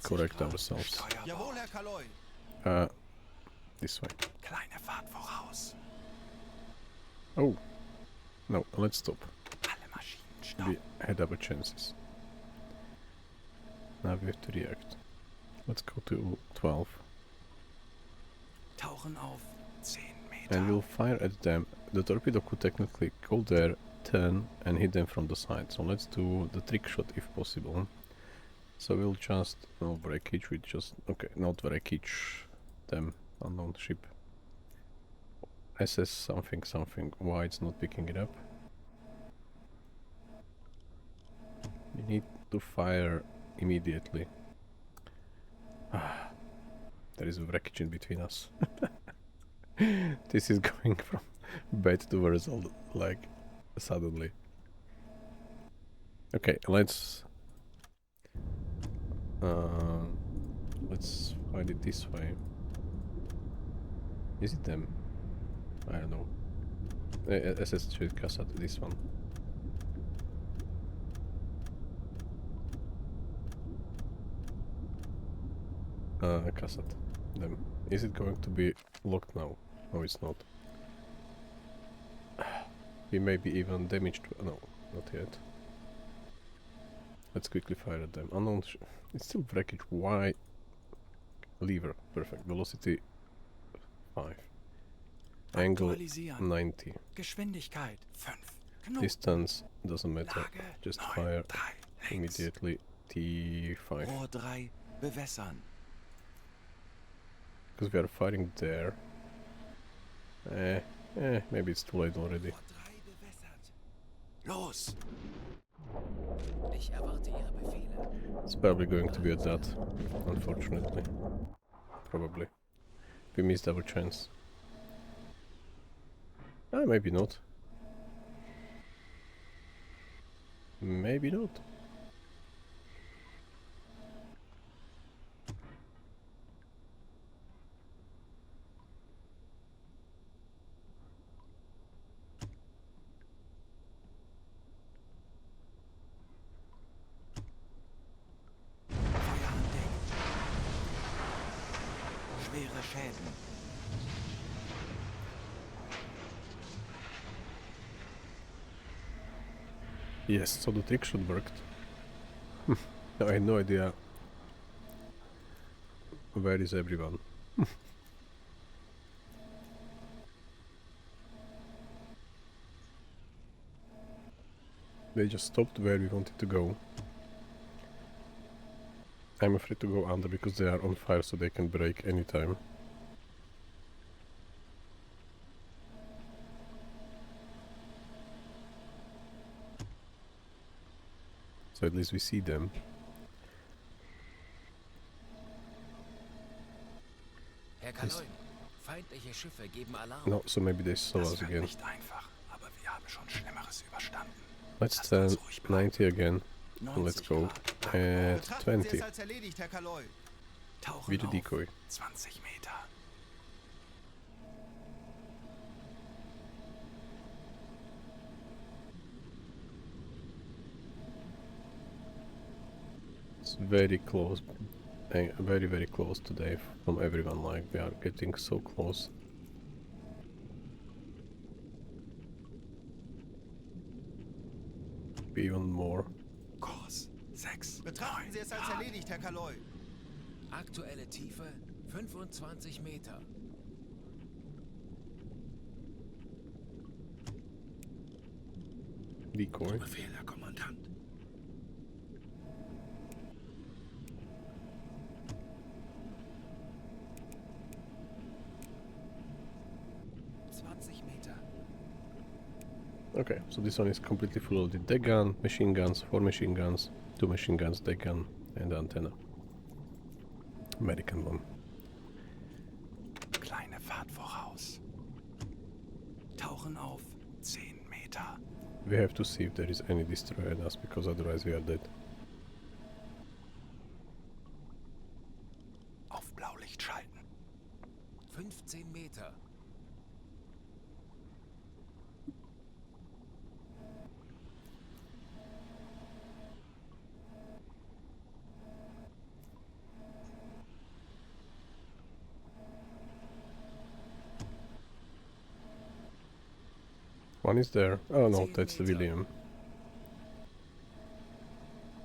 correct ourselves. Jawohl, Herr Kaloy. This way. Kleine Fahrt voraus. Oh! No, let's stop. Alle Maschinen stopp. We had our chances. Now we have to react. Let's go to 12. Tauchen auf 10 Meter. And we'll fire at them. The torpedo could technically go there, turn and hit them from the side. So let's do the trick shot if possible. So we'll just... no breakage, we just... okay, not breakage them. Unknown ship. SS something something. Why it's not picking it up? We need to fire immediately. There is a wreckage in between us. This is going from bad to worse like suddenly. Okay, let's find it this way. Is it them? I don't know. SS should cast at this one. Cassette. Them. Is it going to be locked now? No, it's not. He may be even damaged. No, not yet. Let's quickly fire at them. Unknown. It's still wreckage. Why? Lever. Perfect. Velocity 5. Angle Aktualisieren. 90. Geschwindigkeit 5. Knoten. Distance doesn't matter. Lage Just 9, fire 3, links. immediately. T5. Rohr 3 bewässern. Because we are firing there. Maybe it's too late already. Rohr 3 bewässert. Los! Ich erwarte Ihre Befehle. It's probably going to be at that, unfortunately. Probably. We missed our chance. Maybe not. Maybe not. Feuer an Deck. Schwere Schäden. Yes, so the trick should work. I had no idea where is everyone. They just stopped where we wanted to go. I'm afraid to go under because they are on fire, so they can break anytime. So at least we see them. Herr Kaloy, feindliche Schiffe geben Alarm. No, so maybe they saw Das us wird again. nicht einfach, aber wir haben schon Schlimmeres überstanden. Let's Lasst turn uns ruhig bleiben. 90 again. And let's 90 go Grad. at Betrachten Sie 20. es als erledigt, Herr Kaloy. Tauchen Wieder auf. Decoy. 20 Meter. It's very close. Very, very close today from everyone. Like, we are getting so close. Even more. Kurs 6, Betrachten Sie es als erledigt, Herr Kaloy. Aktuelle Tiefe 25 Meter. Decoy. Befehl, Herr Kommandant. Okay, so this one is completely full of the deck gun, machine guns, 4 machine guns, 2 machine guns, deck gun, and the antenna. American one. Kleine Fahrt voraus. Tauchen auf 10 Meter. We have to see if there is any destroyer at us, because otherwise we are dead. Auf Blaulicht schalten. 15 Meter. One is there. Oh no, 10 that's the meter. William.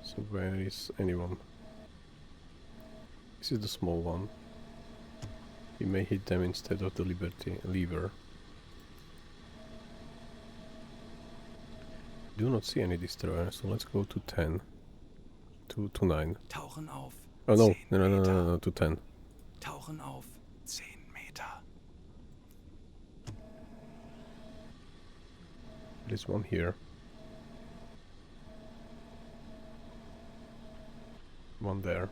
So where is anyone? This is the small one. We may hit them instead of the Liberty lever. Do not see any destroyer, so let's go to 10. To 9. Tauchen auf Oh no, 10 Meter. no, to 10. Tauchen auf 10 Meter. There's one here. One there.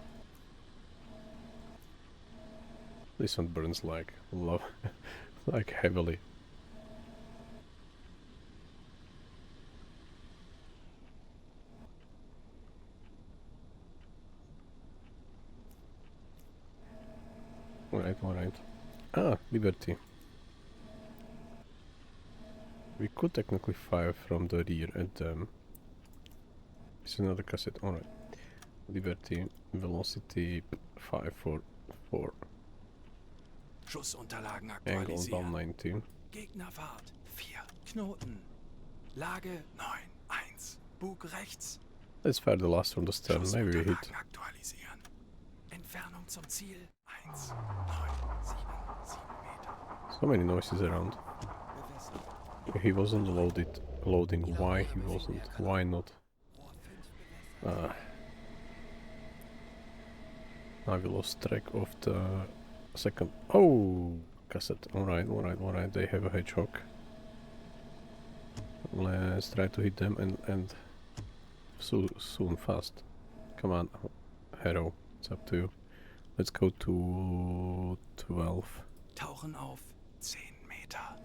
This one burns like love, like heavily. Alright. Ah, Liberty. We could technically fire from the rear at them. This is another cassette. Alright. Liberty, velocity 544. Schussunterlagen Angle aktualisieren. down 90. Gegnerfahrt 4 Knoten. Lage 9-1. Bug rechts. Let's fire the last from the stern. Maybe we hit. Schussunterlagen aktualisieren. Entfernung zum Ziel 1,977 Meter. So many noises around. Bewässert. He wasn't loading. Why he wasn't? Why not? Rohr 5 bewässert. Now we lost track of the second. Oh, cassette. Alright. They have a hedgehog. Let's try to hit them and soon, fast. Come on, Hero. It's up to you. Let's go to 12. Tauchen auf 10 Meter.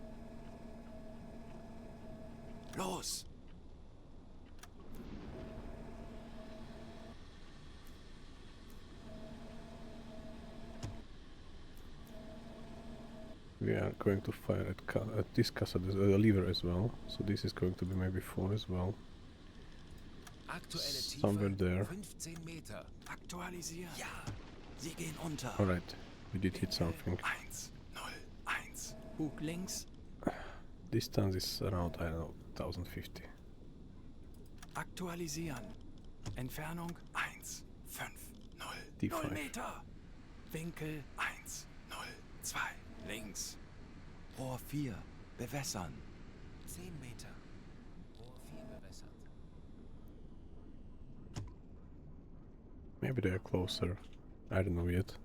Los! We are going to fire at this cassette, lever as well. So this is going to be maybe 4 as well. Aktuelle Somewhere Tiefe there. 15 Meter. Aktualisieren. Ja, sie gehen unter. Alright, we did hit something. 1,01. Bug links. Distance is around, I don't know, 1050. Aktualisieren. Entfernung 1,50. D5. 0 Meter. Winkel 1,02. Links. Rohr 4. Bewässern. 10 Meter. Rohr 4 bewässert. Maybe they are closer. I don't know yet.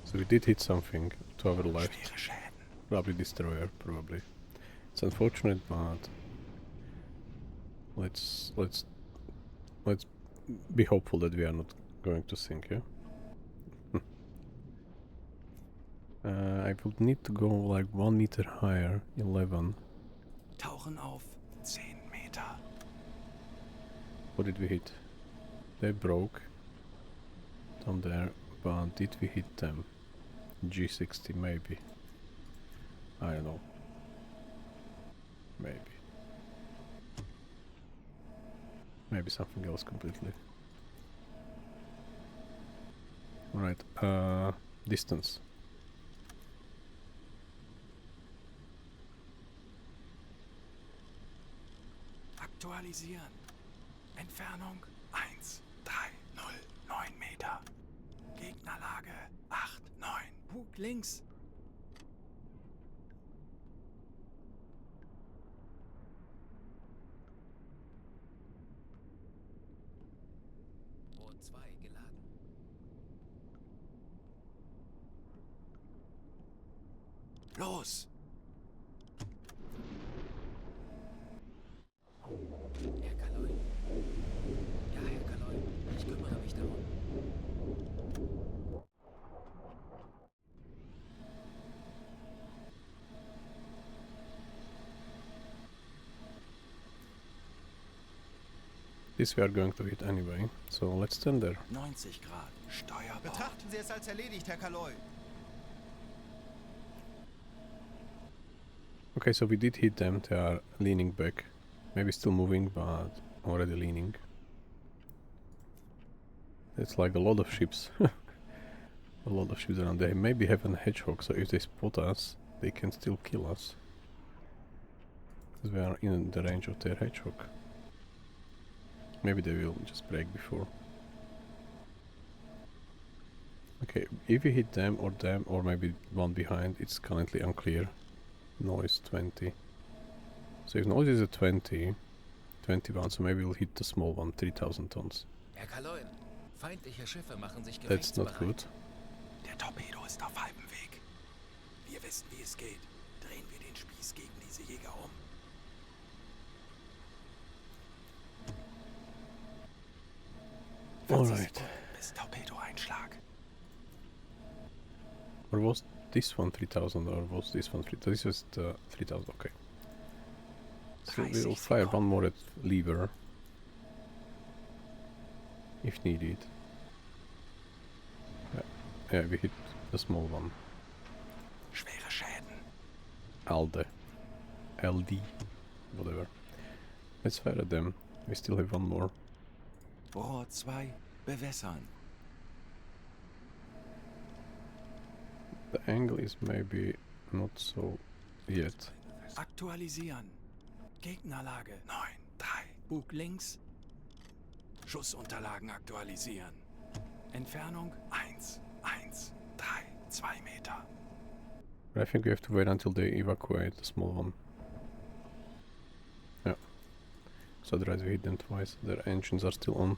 So we did hit something to our left. Schwere Schäden. Probably destroyer, probably. It's unfortunate, but let's be hopeful that we are not going to sink, yeah? I would need to go like 1 meter higher, 11. Tauchen auf 10 Meter. What did we hit? They broke down there, but did we hit them? G60 maybe. I don't know. Maybe. Maybe something else completely. Alright, distance. Aktualisieren. Entfernung 1,309 Meter. Gegnerlage 8,9. Bug links. Rohr 2 geladen. Los! Herr Kaloy. Ja, Herr Kaloy. Ich kümmere mich darum. This we are going to hit anyway, so let's stand there. 90 Grad. Steuerbord. Betrachten Sie es als erledigt, Herr Kaloy. Okay, so we did hit them, they are leaning back. Maybe still moving, but already leaning. It's like a lot of ships. A lot of ships around. They maybe have a hedgehog, so if they spot us, they can still kill us. Because we are in the range of their hedgehog. Maybe they will just break before. Okay, if we hit them, or maybe one behind, it's currently unclear. Noise 20. So if noise is a 20, 21, so maybe we'll hit the small one, 3000 tons. Herr Kaloy. Feindliche Schiffe machen sich That's not gefechtsbereit. good. Der Torpedo ist auf halbem Weg. Wir wissen, wie es geht. Drehen wir den Spieß gegen diese Jäger um. Alright. Bis Torpedo-Einschlag. Or was this one 3000 or was this one 3000? This is the 3000, okay. So we'll fire one more at lever. If needed. Yeah, we hit the small one. Schwere Schäden. ALDE. LD. Whatever. Let's fire at them. We still have one more. Rohr 2 bewässern. The angle is maybe not so yet. Aktualisieren. Gegnerlage 9, 3. Bug links. Schussunterlagen aktualisieren. Entfernung 1, 1, 3, 2 Meter. But I think we have to wait until they evacuate the small one. Yeah. So otherwise we hit them twice. Their engines are still on.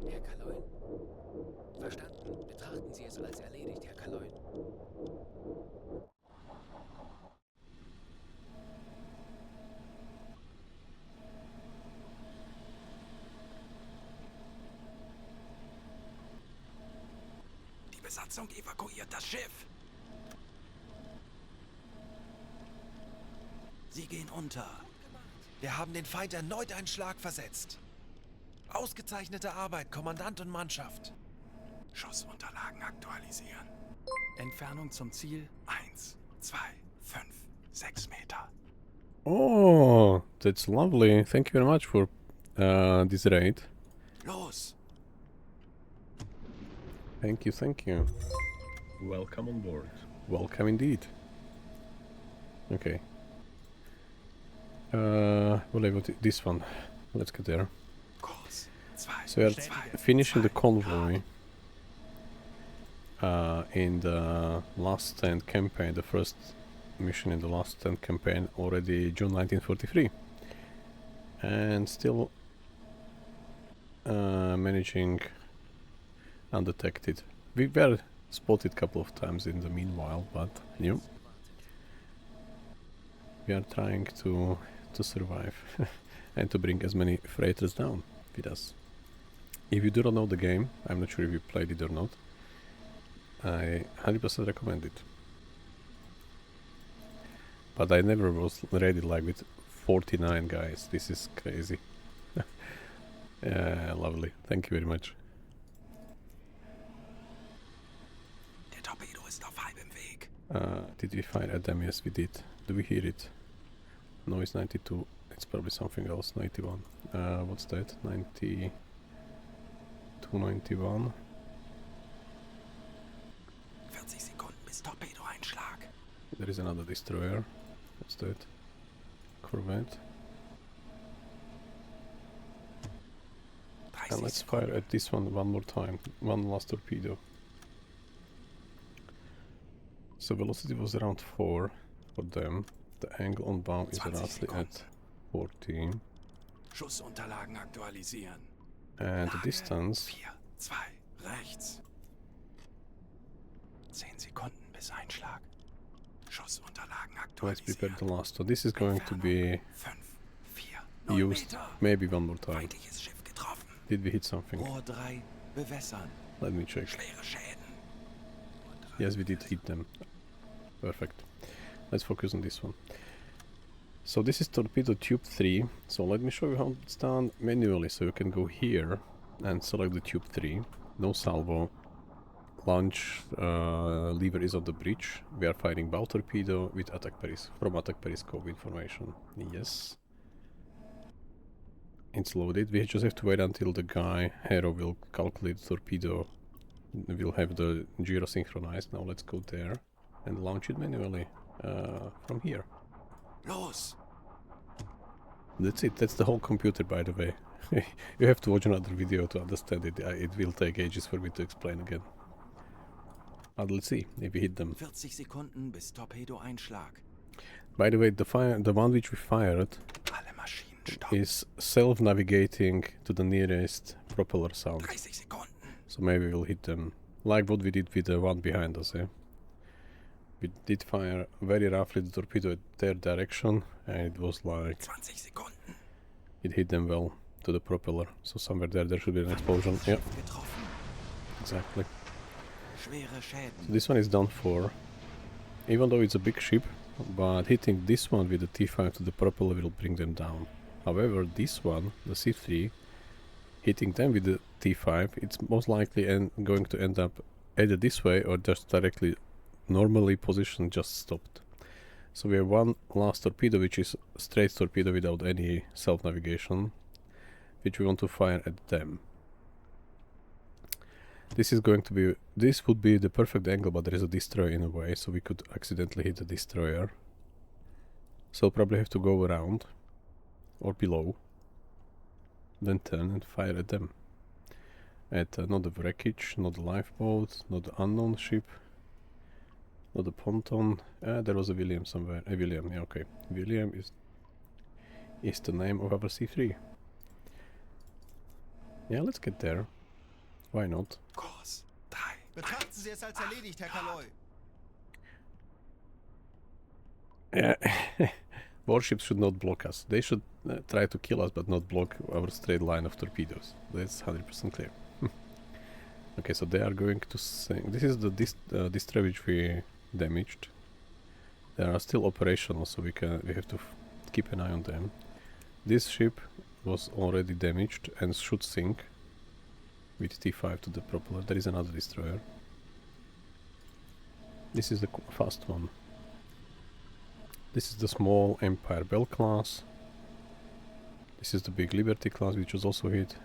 Herr Kaloin. Verstanden. Betrachten Sie es als erledigt, Herr Kaloin. Die Besatzung evakuiert das Schiff. Sie gehen unter. Wir haben den Feind erneut einen Schlag versetzt. Ausgezeichnete Arbeit, Kommandant und Mannschaft. Schussunterlagen aktualisieren. Entfernung zum Ziel 1, 2, 5, 6 Meter. Oh, that's lovely. Thank you very much for this raid. Los! Thank you, thank you. Welcome on board. Welcome indeed. Okay. Well, I got this one. Let's get there. Kurs 2, So we are finishing the convoy in the last stand campaign, the first mission in the last stand campaign, already June 1943, and still managing undetected. We were spotted a couple of times in the meanwhile, but you know, we are trying to survive and to bring as many freighters down with us. If you do not know the game, I'm not sure if you played it or not, I 100% recommend it. But I never was ready like with 49 guys. This is crazy. Lovely. Thank you very much. Der Torpedo ist auf halbem Weg. Did we fire at them? Yes, we did. Do we hear it? Noise 92. It's probably something else. 91. What's that? 92, 91. 40 Sekunden bis Torpedoeinschlag. There is another destroyer. What's that? Corvette. 30 And let's Sekunden. fire at this one more time. One last torpedo. So velocity was around 4 for them. The angle on bow is 20 roughly Sekunden. at 14. Schussunterlagen aktualisieren. And the Lage distance 4, 2, rechts. 10 Sekunden bis Einschlag. Schussunterlagen let's prepare aktualisieren. the last. So this is going to be 5, 4, 0 used Meter. maybe one more time. Feindliches Schiff getroffen. Did we hit something? Rohr 3, bewässern. Let me check. Schwere Schäden. Yes, we did hit them. Perfect. Let's focus on this one. So this is torpedo tube 3. So let me show you how it's done manually. So you can go here and select the tube 3. No salvo. Launch lever is on the bridge. We are firing bow torpedo with attack from attack periscope information. Yes. It's loaded. We just have to wait until the guy, Hero, will calculate the torpedo. We'll have the gyro synchronized. Now let's go there and launch it manually from here. Los! That's it. That's the whole computer, by the way. You have to watch another video to understand it. It will take ages for me to explain again. But let's see if we hit them. 40 Sekunden bis Torpedoeinschlag. By the way, the one which we fired Alle Maschinen stopp. is self-navigating to the nearest propeller sound. 30 Sekunden. So maybe we'll hit them like what we did with the one behind us. We did fire very roughly the torpedo at their direction, and it was like 20 Sekunden. it hit them well to the propeller. So somewhere there should be an explosion. Yeah, Getroffen. exactly. schwere Schäden. So this one is done for. Even though it's a big ship, but hitting this one with the T5 to the propeller will bring them down. However, this one, the C3, hitting them with the T5, it's most likely going to end up either this way or just directly normally positioned, just stopped. So we have one last torpedo, which is straight torpedo without any self-navigation, which we want to fire at them. This is going to be, this would be the perfect angle, but there is a destroyer in a way, so we could accidentally hit the destroyer. So probably have to go around or below, then turn and fire at them. At not the wreckage, not the lifeboat, not the unknown ship, not the ponton. There was a William somewhere. A William, yeah, okay. William is the name of our C3. Yeah, let's get there. Why not? Kurs 3. Betrachten Sie es als erledigt, Herr Kaloy. Yeah, warships should not block us. They should try to kill us, but not block our straight line of torpedoes. That's 100% clear. Okay, so they are going to sink. This is the destroyer which we damaged. They are still operational, so we have to keep an eye on them. This ship was already damaged and should sink with T5 to the propeller. There is another destroyer. This is the fast one. This is the small Empire Bell class. This is the big Liberty class, which was also hit.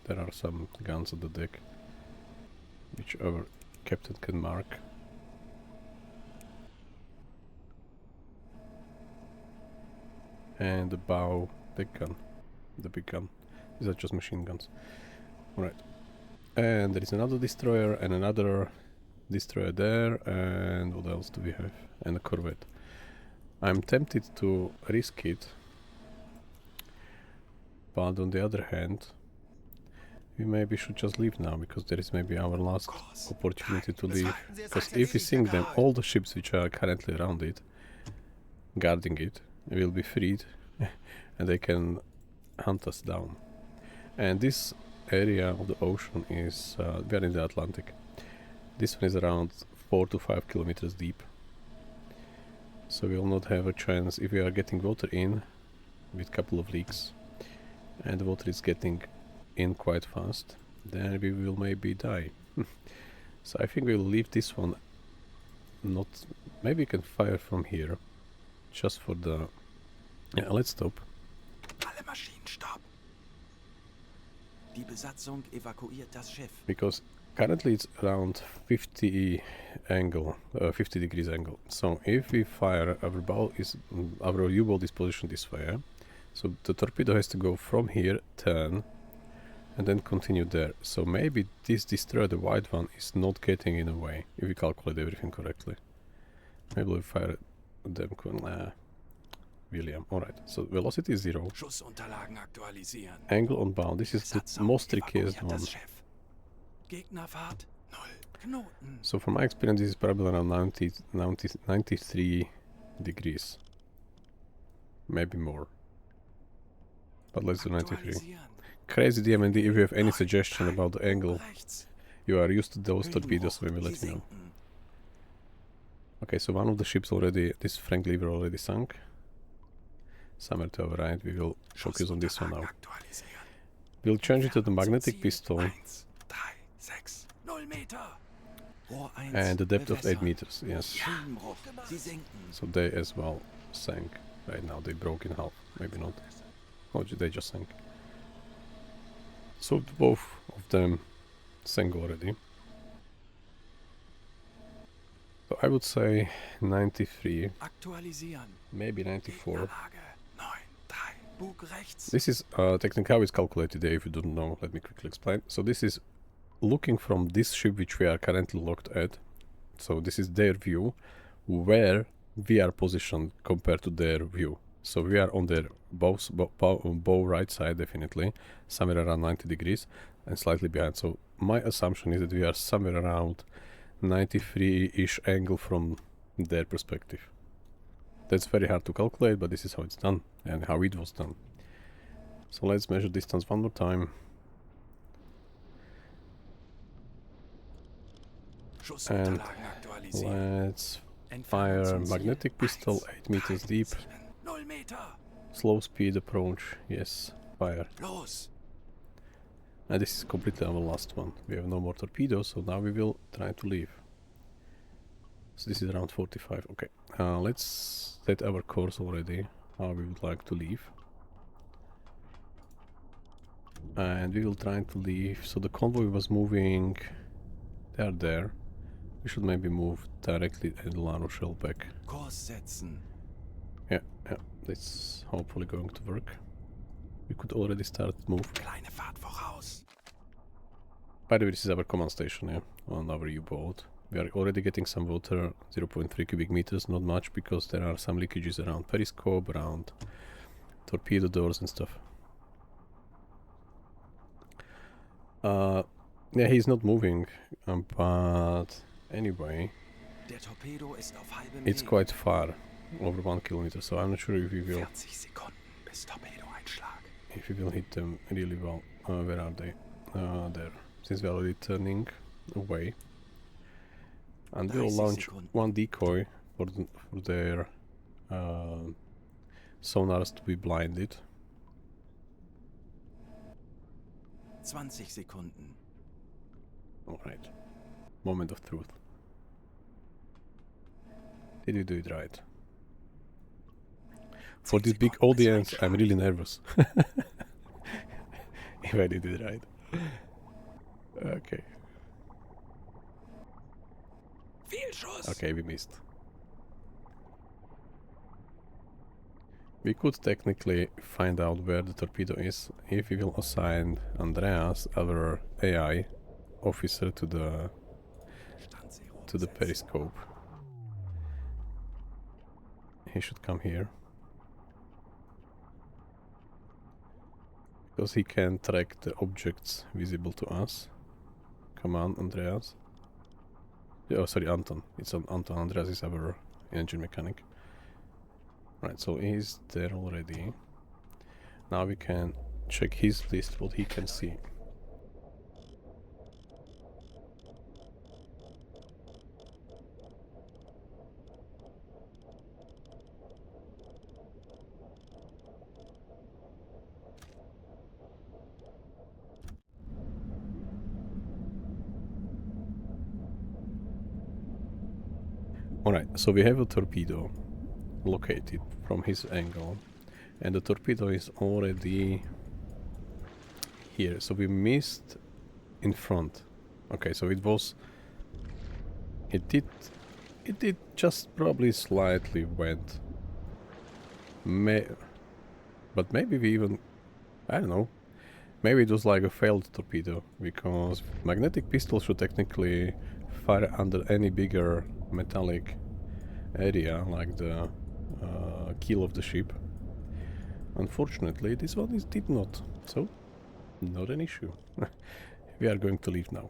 There are some guns on the deck, which our captain can mark. And the bow big gun. The big gun. These are just machine guns. Alright. And there is another destroyer and another destroyer there. And what else do we have? And a corvette. I'm tempted to risk it. But on the other hand, we maybe should just leave now, because there is maybe our last opportunity to leave. Because if we sink them, all the ships which are currently around it, guarding it, will be freed and they can hunt us down. And this area of the ocean is, we are in the Atlantic. This one is around 4 to 5 kilometers deep. So we will not have a chance if we are getting water in with a couple of leaks. And the water is getting in quite fast, then we will maybe die. So I think we will leave this one. Not, maybe we can fire from here, just for the. Yeah, let's stop. Alle Maschinen stopp. Die Besatzung evakuiert das Schiff. Because currently it's around 50 angle, 50 degrees angle. So if we fire, our U-boat is positioned this way. Yeah? So the torpedo has to go from here, turn, and then continue there. So maybe this destroyer, the white one, is not getting in the way, if we calculate everything correctly. Maybe we fire them. William, alright. So velocity is 0. Schussunterlagen aktualisieren. Angle on bow. This is the Besatzung most trickiest evakuiert one. das Schiff. Gegnerfahrt 0 Knoten. So from my experience, this is probably around 93 degrees. Maybe more. But let's do 93. Aktualisieren. Crazy DMD, if you have any suggestion 3 about the angle, rechts. you are used to those torpedoes, Höhenbruch. maybe let Sie me know. sinken. Okay, so one of the ships already, this Frank Lever already sunk. Somewhere to our right, we will focus on this one now. Aktualisieren. We'll change it to the magnetic Ziel pistol 1, 3, 6, 0 Meter. Rohr 1, and the depth of 8 bewässert. meters, yes. Höhenbruch. Sie sinken. So they as well sank. Right now they broke in half, maybe not. Oh, they just sank. So both of them sank already. So I would say 93, Aktualisieren. maybe 94. Gegnerlage 9, 3. Bug rechts. This is technically how it's calculated there. If you don't know, let me quickly explain. So this is looking from this ship which we are currently locked at. So this is their view, where we are positioned compared to their view. So we are on their bow right side, definitely, somewhere around 90 degrees and slightly behind. So my assumption is that we are somewhere around 93-ish angle from their perspective. That's very hard to calculate, but this is how it's done and how it was done. So let's measure distance one more time. Schussunterlagen aktualisieren. Let's fire magnetic pistol 8 meters deep. 0 Meter. Slow speed approach. Yes, fire. Los. And this is completely our last one. We have no more torpedoes, so now we will try to leave. So this is around 45. Okay, let's set our course already. How we would like to leave. And we will try to leave. So the convoy was moving. They are there. We should maybe move directly at La Rochelle back. Kurs setzen. Yeah, that's hopefully going to work. We could already start move. Kleine Fahrt voraus. By the way, this is our command station, yeah, on our U-boat. We are already getting some water, 0.3 cubic meters, not much, because there are some leakages around periscope, around torpedo doors and stuff. Yeah, he's not moving, but anyway, Der Torpedo ist auf halbem it's Weg. quite far, over 1 kilometer, so I'm not sure if we will 40 Sekunden bis Torpedoeinschlag. hit them really well. Where are they? There. Since we are already turning away. And we'll 30 launch Sekunden. one decoy for their sonars to be blinded. 20 Sekunden. Alright. Moment of truth. Did we do it right? For this big audience, I'm really nervous. If I did it right. Okay. Fehlschuss. Okay, we missed. We could technically find out where the torpedo is if we will assign Andreas, our AI officer, to the periscope. He should come here. Because he can track the objects visible to us. Come on, Andreas. Oh, sorry, Anton. It's Anton. Andreas is our engine mechanic. Right, so he's there already. Now we can check his list, what he can see. Alright, so we have a torpedo located from his angle, and the torpedo is already here, so we missed in front. Okay, so it did just probably slightly went, but maybe we even, I don't know, maybe it was like a failed torpedo, because magnetic pistol should technically fire under any bigger metallic area, like the keel of the ship. Unfortunately, this one did not, so not an issue. We are going to leave now.